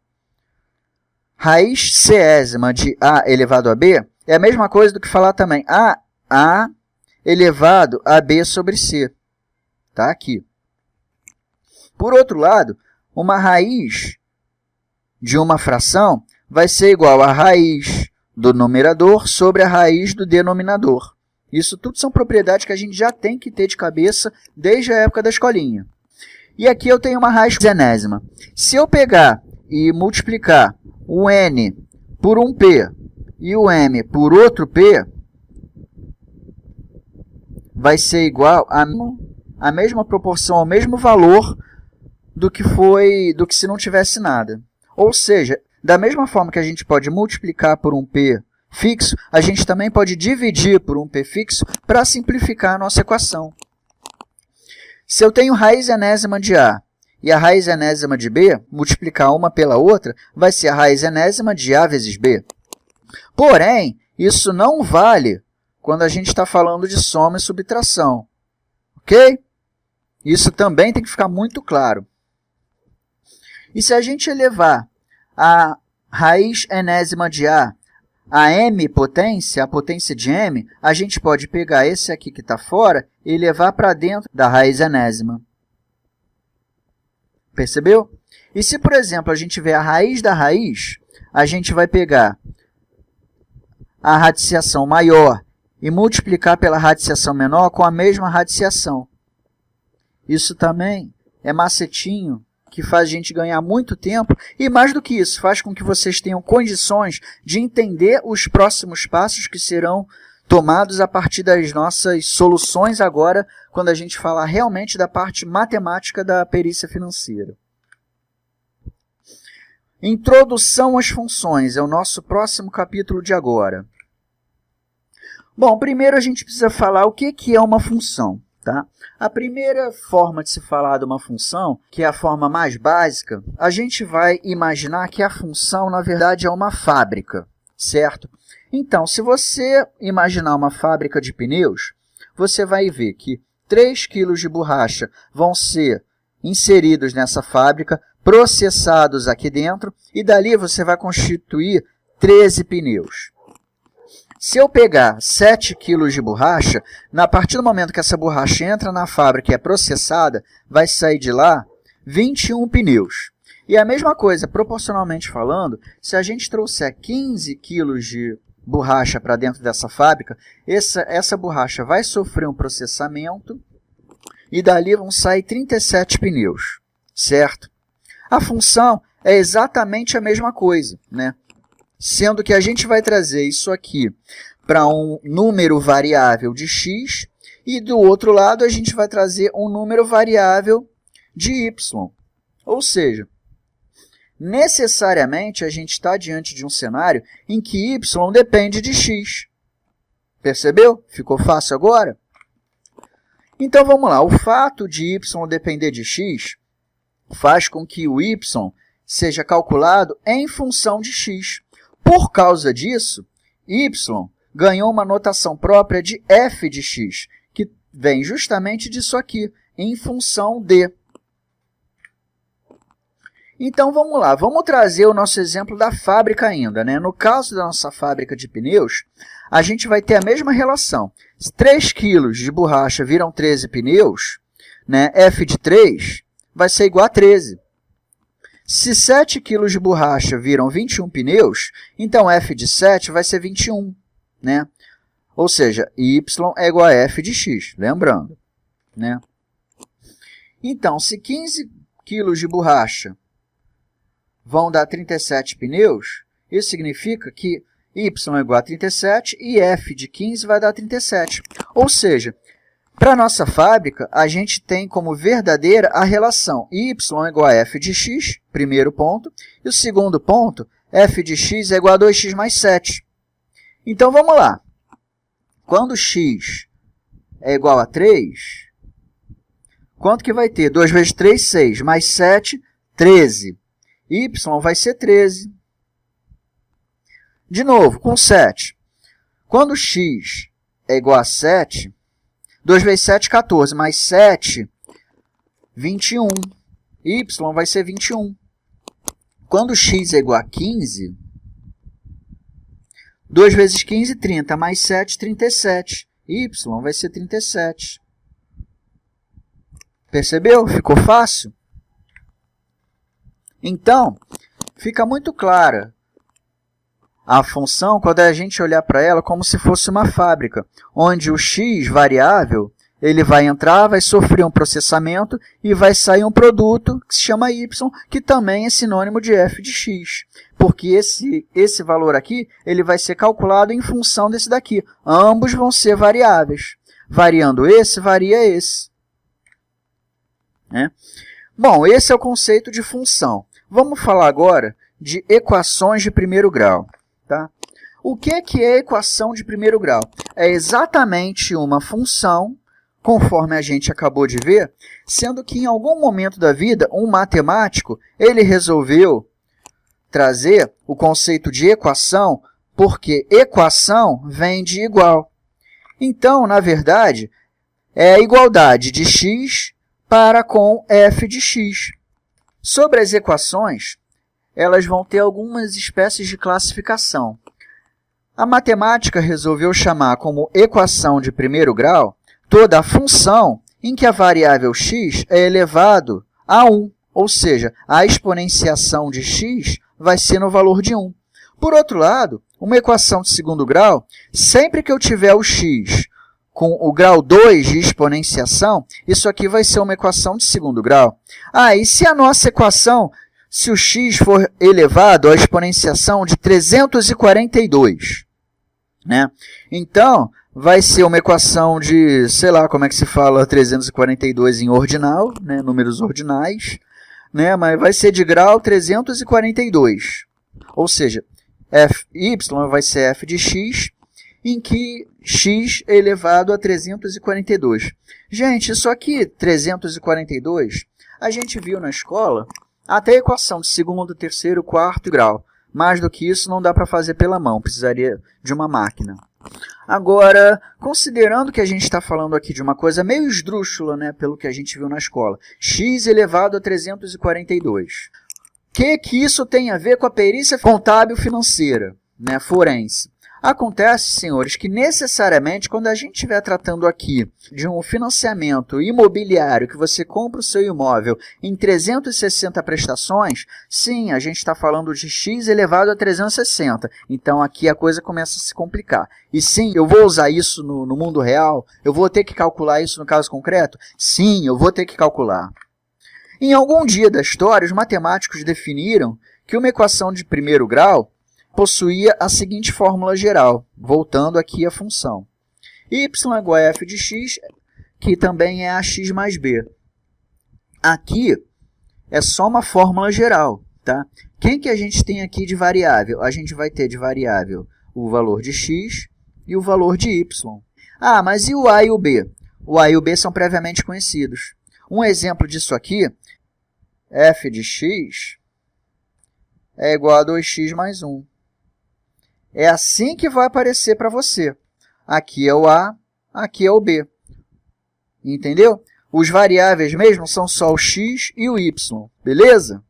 raiz césima de A elevado a B, é a mesma coisa do que falar também A elevado a B sobre C. Está aqui. Por outro lado, uma raiz de uma fração vai ser igual a raiz do numerador sobre a raiz do denominador. Isso tudo são propriedades que a gente já tem que ter de cabeça desde a época da escolinha. E aqui eu tenho uma raiz enésima. Se eu pegar e multiplicar o n por um p e o m por outro p, vai ser igual a mesma proporção, ao mesmo valor do que se não tivesse nada. Ou seja, da mesma forma que a gente pode multiplicar por um p fixo, a gente também pode dividir por um p fixo para simplificar a nossa equação. Se eu tenho raiz enésima de A e a raiz enésima de B, multiplicar uma pela outra, vai ser a raiz enésima de A vezes B. Porém, isso não vale quando a gente está falando de soma e subtração. Ok? Isso também tem que ficar muito claro. E se a gente elevar a raiz enésima de A a m potência, a potência de m, a gente pode pegar esse aqui que está fora e levar para dentro da raiz enésima. Percebeu? E se, por exemplo, a gente vê a raiz da raiz, a gente vai pegar a radiciação maior e multiplicar pela radiciação menor com a mesma radiciação. Isso também é macetinho que faz a gente ganhar muito tempo e, mais do que isso, faz com que vocês tenham condições de entender os próximos passos que serão tomados a partir das nossas soluções agora, quando a gente falar realmente da parte matemática da perícia financeira. Introdução às funções é o nosso próximo capítulo de agora. Bom, primeiro a gente precisa falar o que é uma função. Tá? A primeira forma de se falar de uma função, que é a forma mais básica, a gente vai imaginar que a função, na verdade, é uma fábrica, certo? Então, se você imaginar uma fábrica de pneus, você vai ver que 3 kg de borracha vão ser inseridos nessa fábrica, processados aqui dentro, e dali você vai constituir 13 pneus. Se eu pegar 7 kg de borracha, a partir do momento que essa borracha entra na fábrica e é processada, vai sair de lá 21 pneus. E a mesma coisa, proporcionalmente falando, se a gente trouxer 15 kg de borracha para dentro dessa fábrica, essa borracha vai sofrer um processamento e dali vão sair 37 pneus, certo? A função é exatamente a mesma coisa, né? Sendo que a gente vai trazer isso aqui para um número variável de x e do outro lado a gente vai trazer um número variável de y. Ou seja, necessariamente a gente está diante de um cenário em que y depende de x. Percebeu? Ficou fácil agora? Então vamos lá, o fato de y depender de x faz com que o y seja calculado em função de x. Por causa disso, y ganhou uma notação própria de f de x, que vem justamente disso aqui, em função de. Então, vamos lá, vamos trazer o nosso exemplo da fábrica ainda, né? No caso da nossa fábrica de pneus, a gente vai ter a mesma relação. 3 kg de borracha viram 13 pneus, né? F de 3 vai ser igual a 13. Se 7 kg de borracha viram 21 pneus, então f de 7 vai ser 21, né? Ou seja, y é igual a f de x, lembrando, né? Então, se 15 kg de borracha vão dar 37 pneus, isso significa que y é igual a 37 e f de 15 vai dar 37. Ou seja, para a nossa fábrica, a gente tem como verdadeira a relação y é igual a f de x, primeiro ponto, e o segundo ponto, f de x é igual a 2x mais 7. Então, vamos lá. Quando x é igual a 3, quanto que vai ter? 2 vezes 3, 6, mais 7, 13. Y vai ser 13. De novo, com 7. Quando x é igual a 7, 2 vezes 7, 14, mais 7, 21. Y vai ser 21. Quando x é igual a 15, 2 vezes 15, 30, mais 7, 37. Y vai ser 37. Percebeu? Ficou fácil? Então, fica muito clara a função quando a gente olhar para ela como se fosse uma fábrica, onde o x variável ele vai entrar, vai sofrer um processamento e vai sair um produto que se chama y, que também é sinônimo de f de x. Porque esse valor aqui ele vai ser calculado em função desse daqui. Ambos vão ser variáveis. Variando esse, varia esse. Bom, esse é o conceito de função. Vamos falar agora de equações de primeiro grau. Tá? O que é equação de primeiro grau? É exatamente uma função, conforme a gente acabou de ver, sendo que em algum momento da vida, um matemático ele resolveu trazer o conceito de equação, porque equação vem de igual. Então, na verdade, é a igualdade de x para com f de x. Sobre as equações, elas vão ter algumas espécies de classificação. A matemática resolveu chamar como equação de primeiro grau toda a função em que a variável x é elevado a 1, ou seja, a exponenciação de x vai ser no valor de 1. Por outro lado, uma equação de segundo grau, sempre que eu tiver o x com o grau 2 de exponenciação, isso aqui vai ser uma equação de segundo grau. E se a nossa equação, se o x for elevado à exponenciação de 342, Então, vai ser uma equação de, sei lá como é que se fala 342 em ordinal, números ordinais, mas vai ser de grau 342. Ou seja, y vai ser f de x, em que x é elevado a 342. Gente, isso aqui, 342, a gente viu na escola até a equação de segundo, terceiro, quarto grau. Mais do que isso não dá para fazer pela mão, precisaria de uma máquina. Agora, considerando que a gente está falando aqui de uma coisa meio esdrúxula, pelo que a gente viu na escola, x elevado a 342. O que isso tem a ver com a perícia contábil financeira, forense? Acontece, senhores, que necessariamente quando a gente estiver tratando aqui de um financiamento imobiliário que você compra o seu imóvel em 360 prestações, sim, a gente está falando de x elevado a 360. Então, aqui a coisa começa a se complicar. E sim, eu vou usar isso no mundo real? Eu vou ter que calcular isso no caso concreto? Sim, eu vou ter que calcular. Em algum dia da história, os matemáticos definiram que uma equação de primeiro grau possuía a seguinte fórmula geral, voltando aqui à função. Y igual a f de x, que também é ax mais b. Aqui é só uma fórmula geral. Tá? Quem que a gente tem aqui de variável? A gente vai ter de variável o valor de x e o valor de y. Mas e o a e o b? O a e o b são previamente conhecidos. Um exemplo disso aqui, f de x é igual a 2x mais 1. É assim que vai aparecer para você. Aqui é o A, aqui é o B. Entendeu? Os variáveis mesmo são só o x e o y, beleza?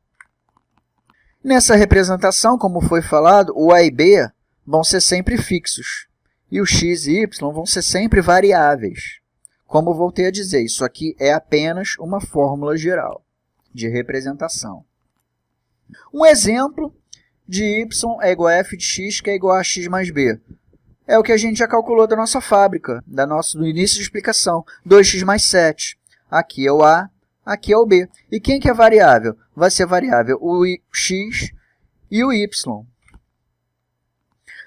Nessa representação, como foi falado, o A e B vão ser sempre fixos. E o x e y vão ser sempre variáveis. Como voltei a dizer, isso aqui é apenas uma fórmula geral de representação. Um exemplo de y é igual a f de x, que é igual a x mais b. É o que a gente já calculou da nossa fábrica, do início de explicação. 2x mais 7. Aqui é o a, aqui é o b. E quem que é variável? Vai ser variável o x e o y.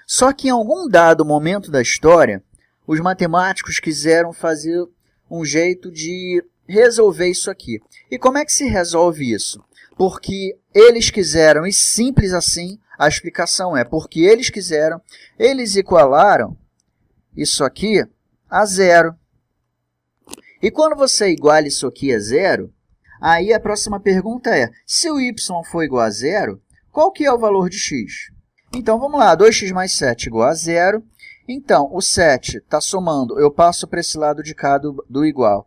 Só que em algum dado momento da história, os matemáticos quiseram fazer um jeito de resolver isso aqui. E como é que se resolve isso? Porque eles quiseram, e simples assim, a explicação é porque eles quiseram, eles igualaram isso aqui a zero. E quando você iguala isso aqui a zero, aí a próxima pergunta é, se o y for igual a zero, qual que é o valor de x? Então, vamos lá, 2x mais 7 igual a zero. Então, o 7 está somando, eu passo para esse lado de cá do igual,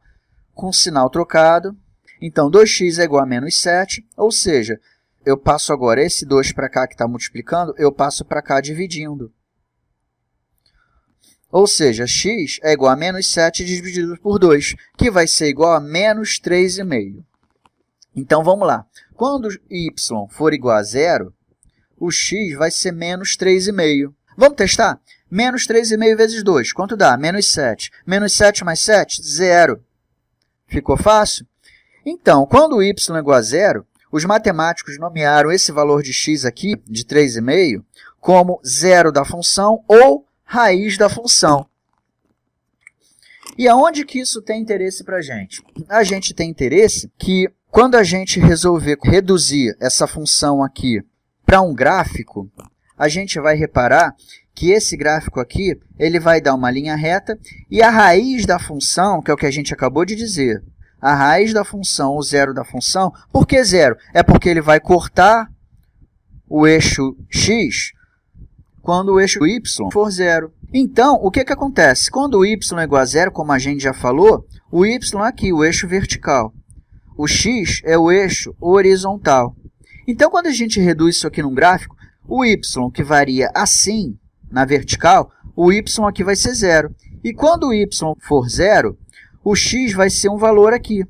com sinal trocado. Então, 2x é igual a menos 7, ou seja, eu passo agora esse 2 para cá que está multiplicando, eu passo para cá dividindo. Ou seja, x é igual a menos 7 dividido por 2, que vai ser igual a menos 3,5. Então, vamos lá. Quando y for igual a zero, o x vai ser menos 3,5. Vamos testar? Menos 3,5 vezes 2, quanto dá? Menos 7. Menos 7 mais 7? 0. Ficou fácil? Então, quando o y é igual a 0, os matemáticos nomearam esse valor de x aqui, de 3,5, como zero da função ou raiz da função. E aonde que isso tem interesse para a gente? A gente tem interesse que, quando a gente resolver reduzir essa função aqui para um gráfico, a gente vai reparar que esse gráfico aqui ele vai dar uma linha reta e a raiz da função, que é o que a gente acabou de dizer, a raiz da função, o zero da função, por que zero? É porque ele vai cortar o eixo x quando o eixo y for zero. Então, o que acontece? Quando o y é igual a zero, como a gente já falou, o y é aqui, o eixo vertical. O x é o eixo horizontal. Então, quando a gente reduz isso aqui num gráfico, o y, que varia assim, na vertical, o y aqui vai ser zero. E quando o y for zero, o x vai ser um valor aqui.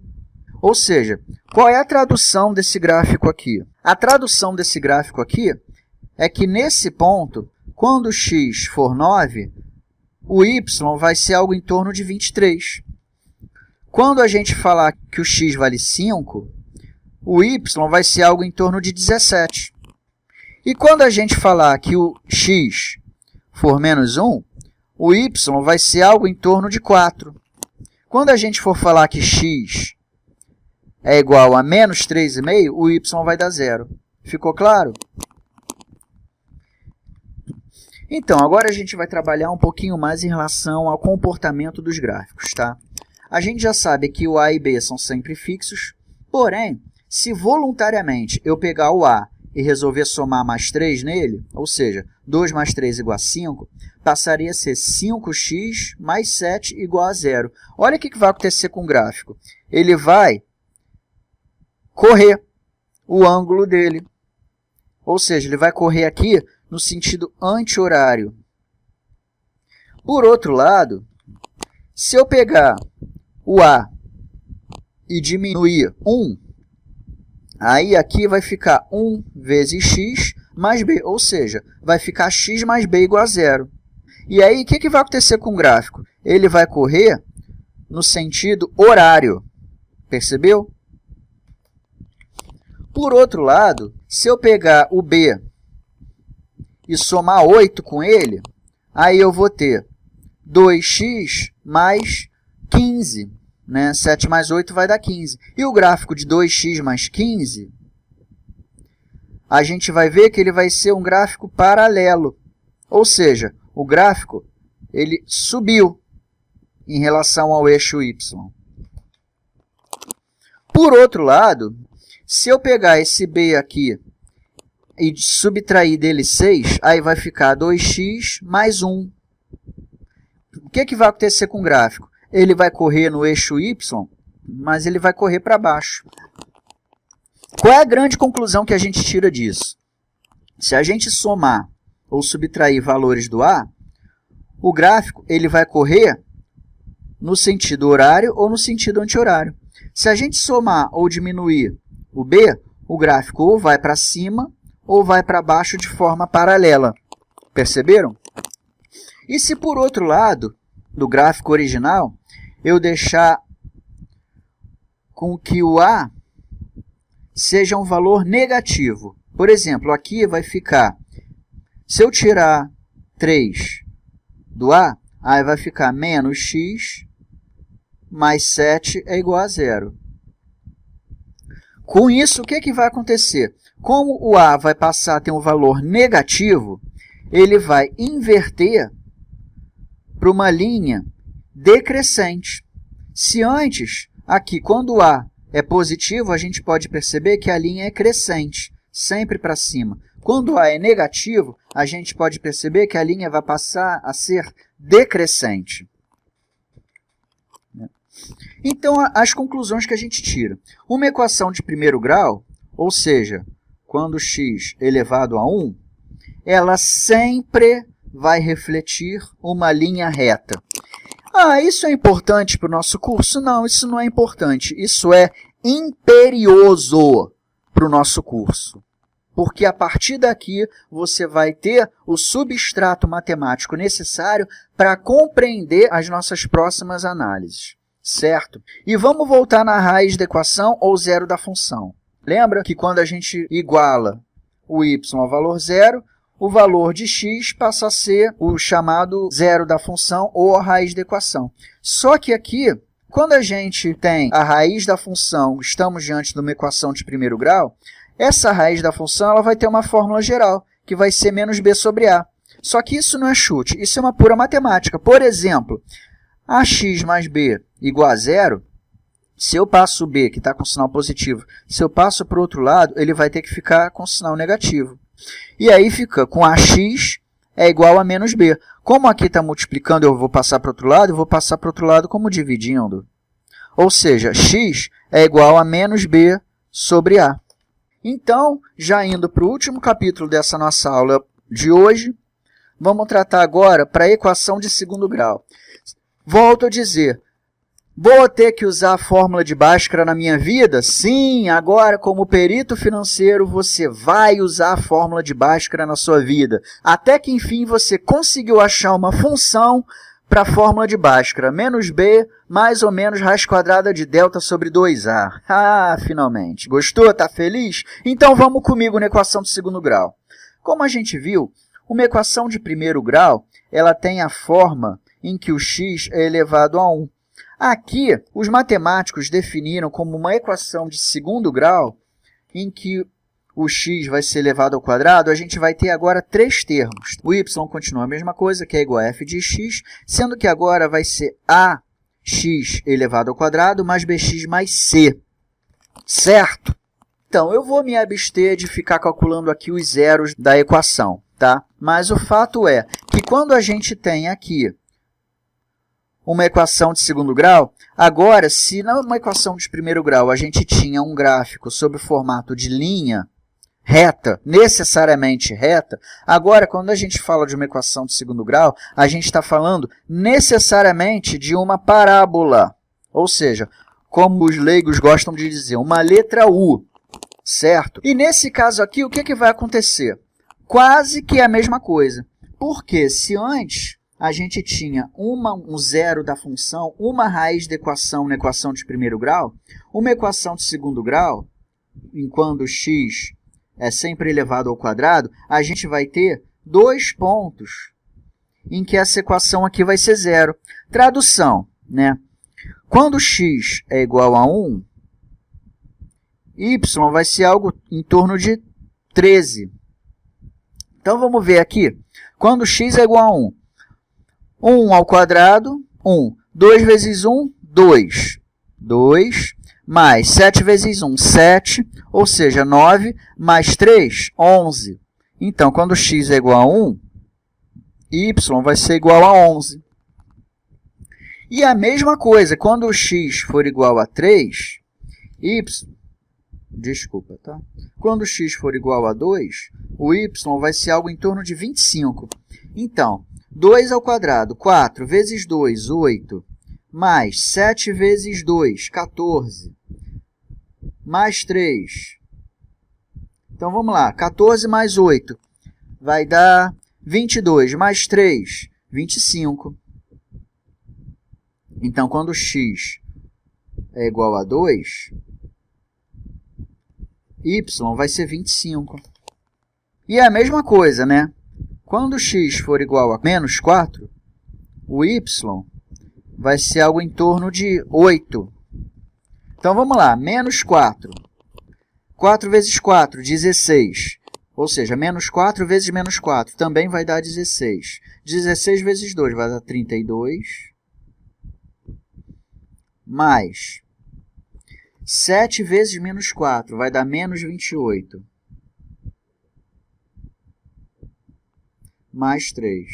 Ou seja, qual é a tradução desse gráfico aqui? A tradução desse gráfico aqui é que, nesse ponto, quando o x for 9, o y vai ser algo em torno de 23. Quando a gente falar que o x vale 5, o y vai ser algo em torno de 17. E quando a gente falar que o x for menos 1, o y vai ser algo em torno de 4. Quando a gente for falar que x é igual a menos 3,5, o y vai dar 0. Ficou claro? Então, agora a gente vai trabalhar um pouquinho mais em relação ao comportamento dos gráficos, tá? A gente já sabe que o A e B são sempre fixos, porém, se voluntariamente eu pegar o A e resolver somar mais 3 nele, ou seja, 2 mais 3 igual a 5, passaria a ser 5x mais 7 igual a 0. Olha o que vai acontecer com o gráfico. Ele vai correr o ângulo dele, ou seja, ele vai correr aqui no sentido anti-horário. Por outro lado, se eu pegar o A e diminuir 1, aí aqui vai ficar 1 vezes x mais b, ou seja, vai ficar x mais b igual a 0. E aí, o que vai acontecer com o gráfico? Ele vai correr no sentido horário, percebeu? Por outro lado, se eu pegar o b e somar 8 com ele, aí eu vou ter 2x mais 15. Né? 7 mais 8 vai dar 15. E o gráfico de 2x mais 15, a gente vai ver que ele vai ser um gráfico paralelo. Ou seja, o gráfico ele subiu em relação ao eixo y. Por outro lado, se eu pegar esse b aqui e subtrair dele 6, aí vai ficar 2x mais 1. O que vai acontecer com o gráfico? Ele vai correr no eixo y, mas ele vai correr para baixo. Qual é a grande conclusão que a gente tira disso? Se a gente somar ou subtrair valores do A, o gráfico ele vai correr no sentido horário ou no sentido anti-horário. Se a gente somar ou diminuir o B, o gráfico ou vai para cima ou vai para baixo de forma paralela. Perceberam? E se, por outro lado, do gráfico original, eu deixar com que o A seja um valor negativo. Por exemplo, aqui vai ficar, se eu tirar 3 do A, aí vai ficar menos x mais 7 é igual a 0. Com isso, o que vai acontecer? Como o A vai passar a ter um valor negativo, ele vai inverter para uma linha decrescente. Se antes, aqui, quando o A é positivo, a gente pode perceber que a linha é crescente, sempre para cima. Quando o A é negativo, a gente pode perceber que a linha vai passar a ser decrescente. Então, as conclusões que a gente tira. Uma equação de primeiro grau, ou seja, quando x elevado a 1, ela sempre vai refletir uma linha reta. Ah, isso é importante para o nosso curso? Não, isso não é importante. Isso é imperioso para o nosso curso. porque a partir daqui você vai ter o substrato matemático necessário para compreender as nossas próximas análises, certo? E vamos voltar na raiz da equação ou zero da função. Lembra que quando a gente iguala o y ao valor zero, o valor de x passa a ser o chamado zero da função ou a raiz da equação. Só que aqui, quando a gente tem a raiz da função, estamos diante de uma equação de primeiro grau, essa raiz da função ela vai ter uma fórmula geral, que vai ser menos b sobre a. Só que isso não é chute, isso é uma pura matemática. Por exemplo, ax mais b igual a zero, se eu passo o b, que está com sinal positivo, se eu passo para o outro lado, ele vai ter que ficar com sinal negativo. E aí fica com ax é igual a menos b. Como aqui está multiplicando, eu vou passar para o outro lado, eu vou passar para o outro lado como dividindo. Ou seja, x é igual a menos b sobre a. Então, já indo para o último capítulo dessa nossa aula de hoje, vamos tratar agora para a equação de segundo grau. Volto a dizer, vou ter que usar a fórmula de Bhaskara na minha vida? Sim, agora como perito financeiro você vai usar a fórmula de Bhaskara na sua vida. Até que enfim você conseguiu achar uma função para a fórmula de Bhaskara. Menos b mais ou menos raiz quadrada de delta sobre 2a. Ah, finalmente. Gostou? Está feliz? Então vamos comigo na equação de segundo grau. Como a gente viu, uma equação de primeiro grau ela tem a forma em que o x é elevado a 1. Aqui, os matemáticos definiram como uma equação de segundo grau, em que o x vai ser elevado ao quadrado, a gente vai ter agora três termos. O y continua a mesma coisa, que é igual a f de x, sendo que agora vai ser ax elevado ao quadrado mais bx mais c, certo? Então, eu vou me abster de ficar calculando aqui os zeros da equação, tá? Mas o fato é que quando a gente tem aqui uma equação de segundo grau, agora, se numa equação de primeiro grau a gente tinha um gráfico sob o formato de linha reta, necessariamente reta, agora, quando a gente fala de uma equação de segundo grau, a gente está falando necessariamente de uma parábola, ou seja, como os leigos gostam de dizer, uma letra U, certo? E nesse caso aqui, o que vai acontecer? Quase que a mesma coisa, porque se antes a gente tinha um zero da função, uma raiz da equação na equação de primeiro grau, uma equação de segundo grau, enquanto x é sempre elevado ao quadrado, a gente vai ter dois pontos em que essa equação aqui vai ser zero. Tradução, né? Quando x é igual a 1, y vai ser algo em torno de 13. Então, vamos ver aqui. Quando x é igual a 1, 1 ao quadrado, 1. 2 vezes 1, 2. 2, mais 7 vezes 1, 7, ou seja, 9, mais 3, 11. Então, quando x é igual a 1, y vai ser igual a 11. E a mesma coisa, quando o x for igual a 3, quando o x for igual a 2, o y vai ser algo em torno de 25. Então, 2 ao quadrado, 4 vezes 2, 8, mais 7 vezes 2, 14, mais 3. Então, vamos lá, 14 mais 8 vai dar 22, mais 3, 25. Então, quando x é igual a 2, y vai ser 25. E é a mesma coisa, né? Quando x for igual a menos 4, o y vai ser algo em torno de 8. Então, vamos lá. Menos 4. 4 vezes 4, 16. Ou seja, menos 4 vezes menos 4 também vai dar 16. 16 vezes 2 vai dar 32. Mais 7 vezes menos 4 vai dar menos 28. Mais 3.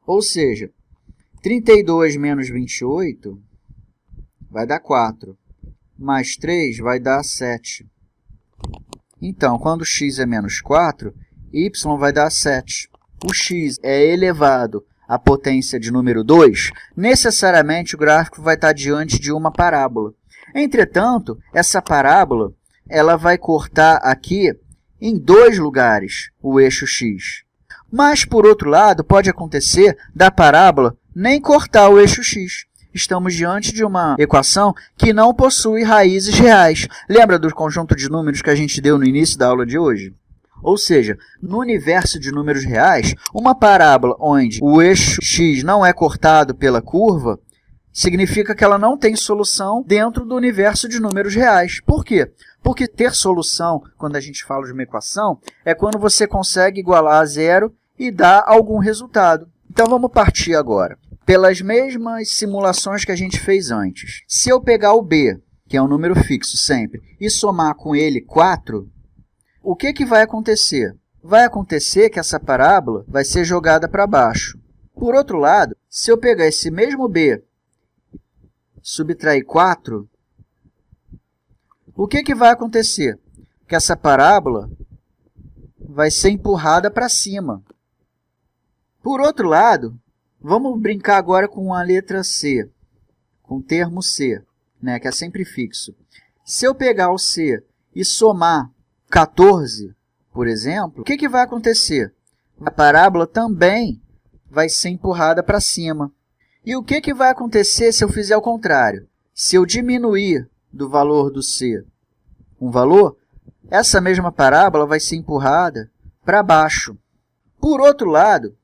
Ou seja, 32 menos 28 vai dar 4. Mais 3 vai dar 7. Então, quando x é menos 4, y vai dar 7. O x é elevado à potência de número 2, necessariamente o gráfico vai estar diante de uma parábola. Entretanto, essa parábola ela vai cortar aqui em 2 lugares o eixo x. Mas, por outro lado, pode acontecer da parábola nem cortar o eixo x. Estamos diante de uma equação que não possui raízes reais. Lembra do conjunto de números que a gente deu no início da aula de hoje? Ou seja, no universo de números reais, uma parábola onde o eixo x não é cortado pela curva significa que ela não tem solução dentro do universo de números reais. Por quê? Porque ter solução, quando a gente fala de uma equação, é quando você consegue igualar a zero e dar algum resultado. Então, vamos partir agora pelas mesmas simulações que a gente fez antes. Se eu pegar o b, que é um número fixo sempre, e somar com ele 4, o que vai acontecer? Vai acontecer que essa parábola vai ser jogada para baixo. Por outro lado, se eu pegar esse mesmo b, subtrair 4, o que vai acontecer? Que essa parábola vai ser empurrada para cima. Por outro lado, vamos brincar agora com a letra C, com o termo C, né, que é sempre fixo. Se eu pegar o C e somar 14, por exemplo, o que vai acontecer? A parábola também vai ser empurrada para cima. E o que vai acontecer se eu fizer o contrário? Se eu diminuir do valor do C um valor, essa mesma parábola vai ser empurrada para baixo. Por outro lado,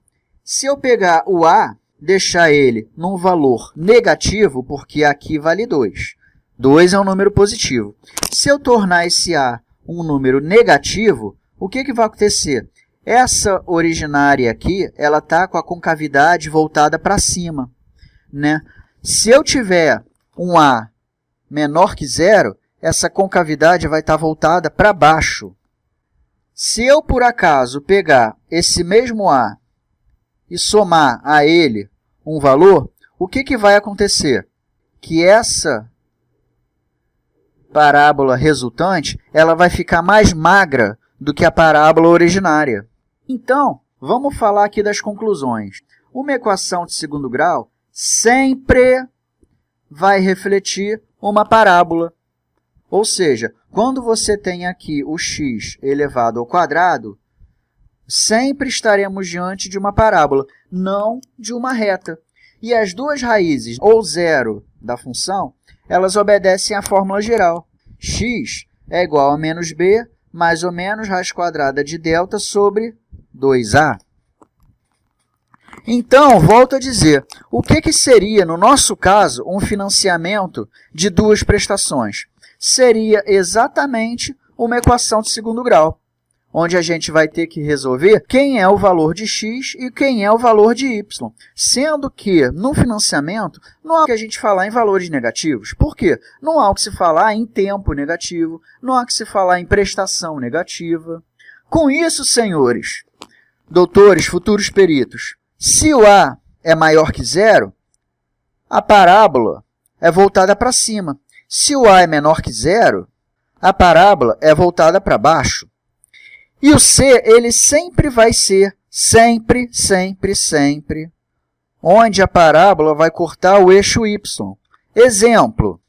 se eu pegar o A, deixar ele num valor negativo, porque aqui vale 2. 2 é um número positivo. Se eu tornar esse A um número negativo, o que vai acontecer? Essa originária aqui, ela está com a concavidade voltada para cima, né? Se eu tiver um A menor que 0, essa concavidade vai estar voltada para baixo. Se eu, por acaso, pegar esse mesmo A e somar a ele um valor, o que vai acontecer? Que essa parábola resultante ela vai ficar mais magra do que a parábola originária. Então, vamos falar aqui das conclusões. Uma equação de segundo grau sempre vai refletir uma parábola. Ou seja, quando você tem aqui o x elevado ao quadrado, sempre estaremos diante de uma parábola, não de uma reta. E as duas raízes, ou zero, da função, elas obedecem à fórmula geral. X é igual a menos b, mais ou menos raiz quadrada de delta sobre 2a. Então, volto a dizer, o que seria, no nosso caso, um financiamento de duas prestações? Seria exatamente uma equação de segundo grau, onde a gente vai ter que resolver quem é o valor de x e quem é o valor de y. Sendo que, no financiamento, não há o que a gente falar em valores negativos. Por quê? Não há o que se falar em tempo negativo, não há o que se falar em prestação negativa. Com isso, senhores, doutores, futuros peritos, se o A é maior que 0, a parábola é voltada para cima. Se o A é menor que 0, a parábola é voltada para baixo. E o C, ele sempre vai ser, sempre, onde a parábola vai cortar o eixo y. Exemplo,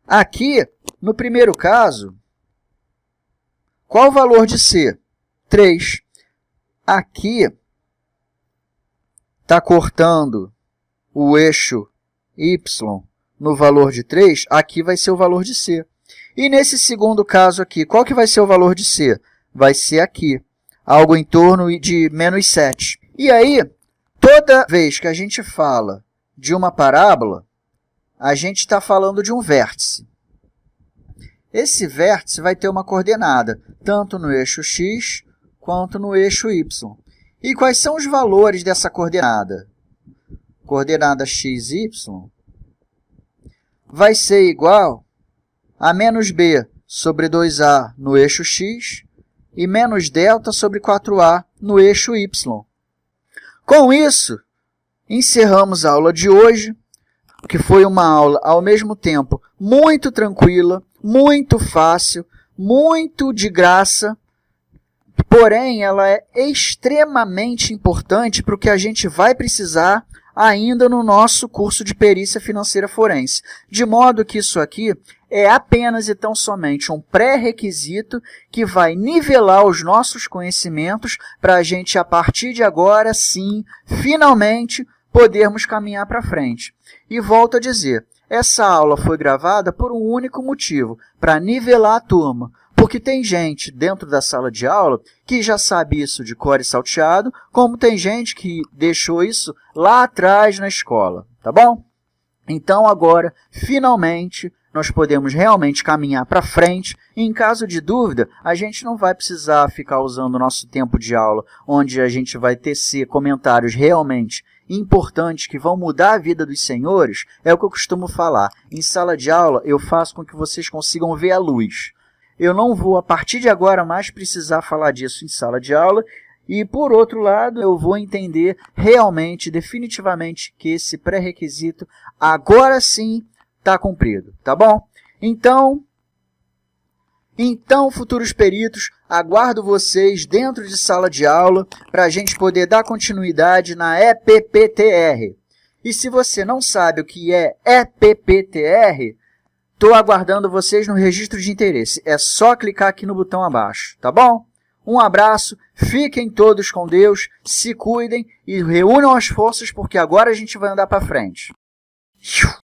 aqui, no primeiro caso, qual o valor de C? 3. Aqui está cortando o eixo y no valor de 3, aqui vai ser o valor de C. E nesse segundo caso aqui, qual que vai ser o valor de C? Vai ser aqui, algo em torno de menos 7. E aí, toda vez que a gente fala de uma parábola, a gente está falando de um vértice. Esse vértice vai ter uma coordenada, tanto no eixo x quanto no eixo y. E quais são os valores dessa coordenada? Coordenada x, y vai ser igual a menos b sobre 2a no eixo x e menos delta sobre 4a no eixo y. Com isso, encerramos a aula de hoje, que foi uma aula, ao mesmo tempo, muito tranquila, muito fácil, muito de graça, porém, ela é extremamente importante para o que a gente vai precisar ainda no nosso curso de perícia financeira forense. De modo que isso aqui é apenas e tão somente um pré-requisito que vai nivelar os nossos conhecimentos para a gente, a partir de agora, sim, finalmente, podermos caminhar para frente. E volto a dizer, essa aula foi gravada por um único motivo, para nivelar a turma. Porque tem gente dentro da sala de aula que já sabe isso de cor e salteado, como tem gente que deixou isso lá atrás na escola, tá bom? Então agora, finalmente, nós podemos realmente caminhar para frente e, em caso de dúvida, a gente não vai precisar ficar usando o nosso tempo de aula, onde a gente vai tecer comentários realmente importantes que vão mudar a vida dos senhores. É o que eu costumo falar. Em sala de aula, eu faço com que vocês consigam ver a luz. Eu não vou, a partir de agora, mais precisar falar disso em sala de aula. E, por outro lado, eu vou entender realmente, definitivamente, que esse pré-requisito agora sim está cumprido, tá bom? Então, futuros peritos, aguardo vocês dentro de sala de aula para a gente poder dar continuidade na EPPTR. E se você não sabe o que é EPPTR, estou aguardando vocês no registro de interesse. É só clicar aqui no botão abaixo, tá bom? Um abraço, fiquem todos com Deus, se cuidem e reúnam as forças porque agora a gente vai andar para frente.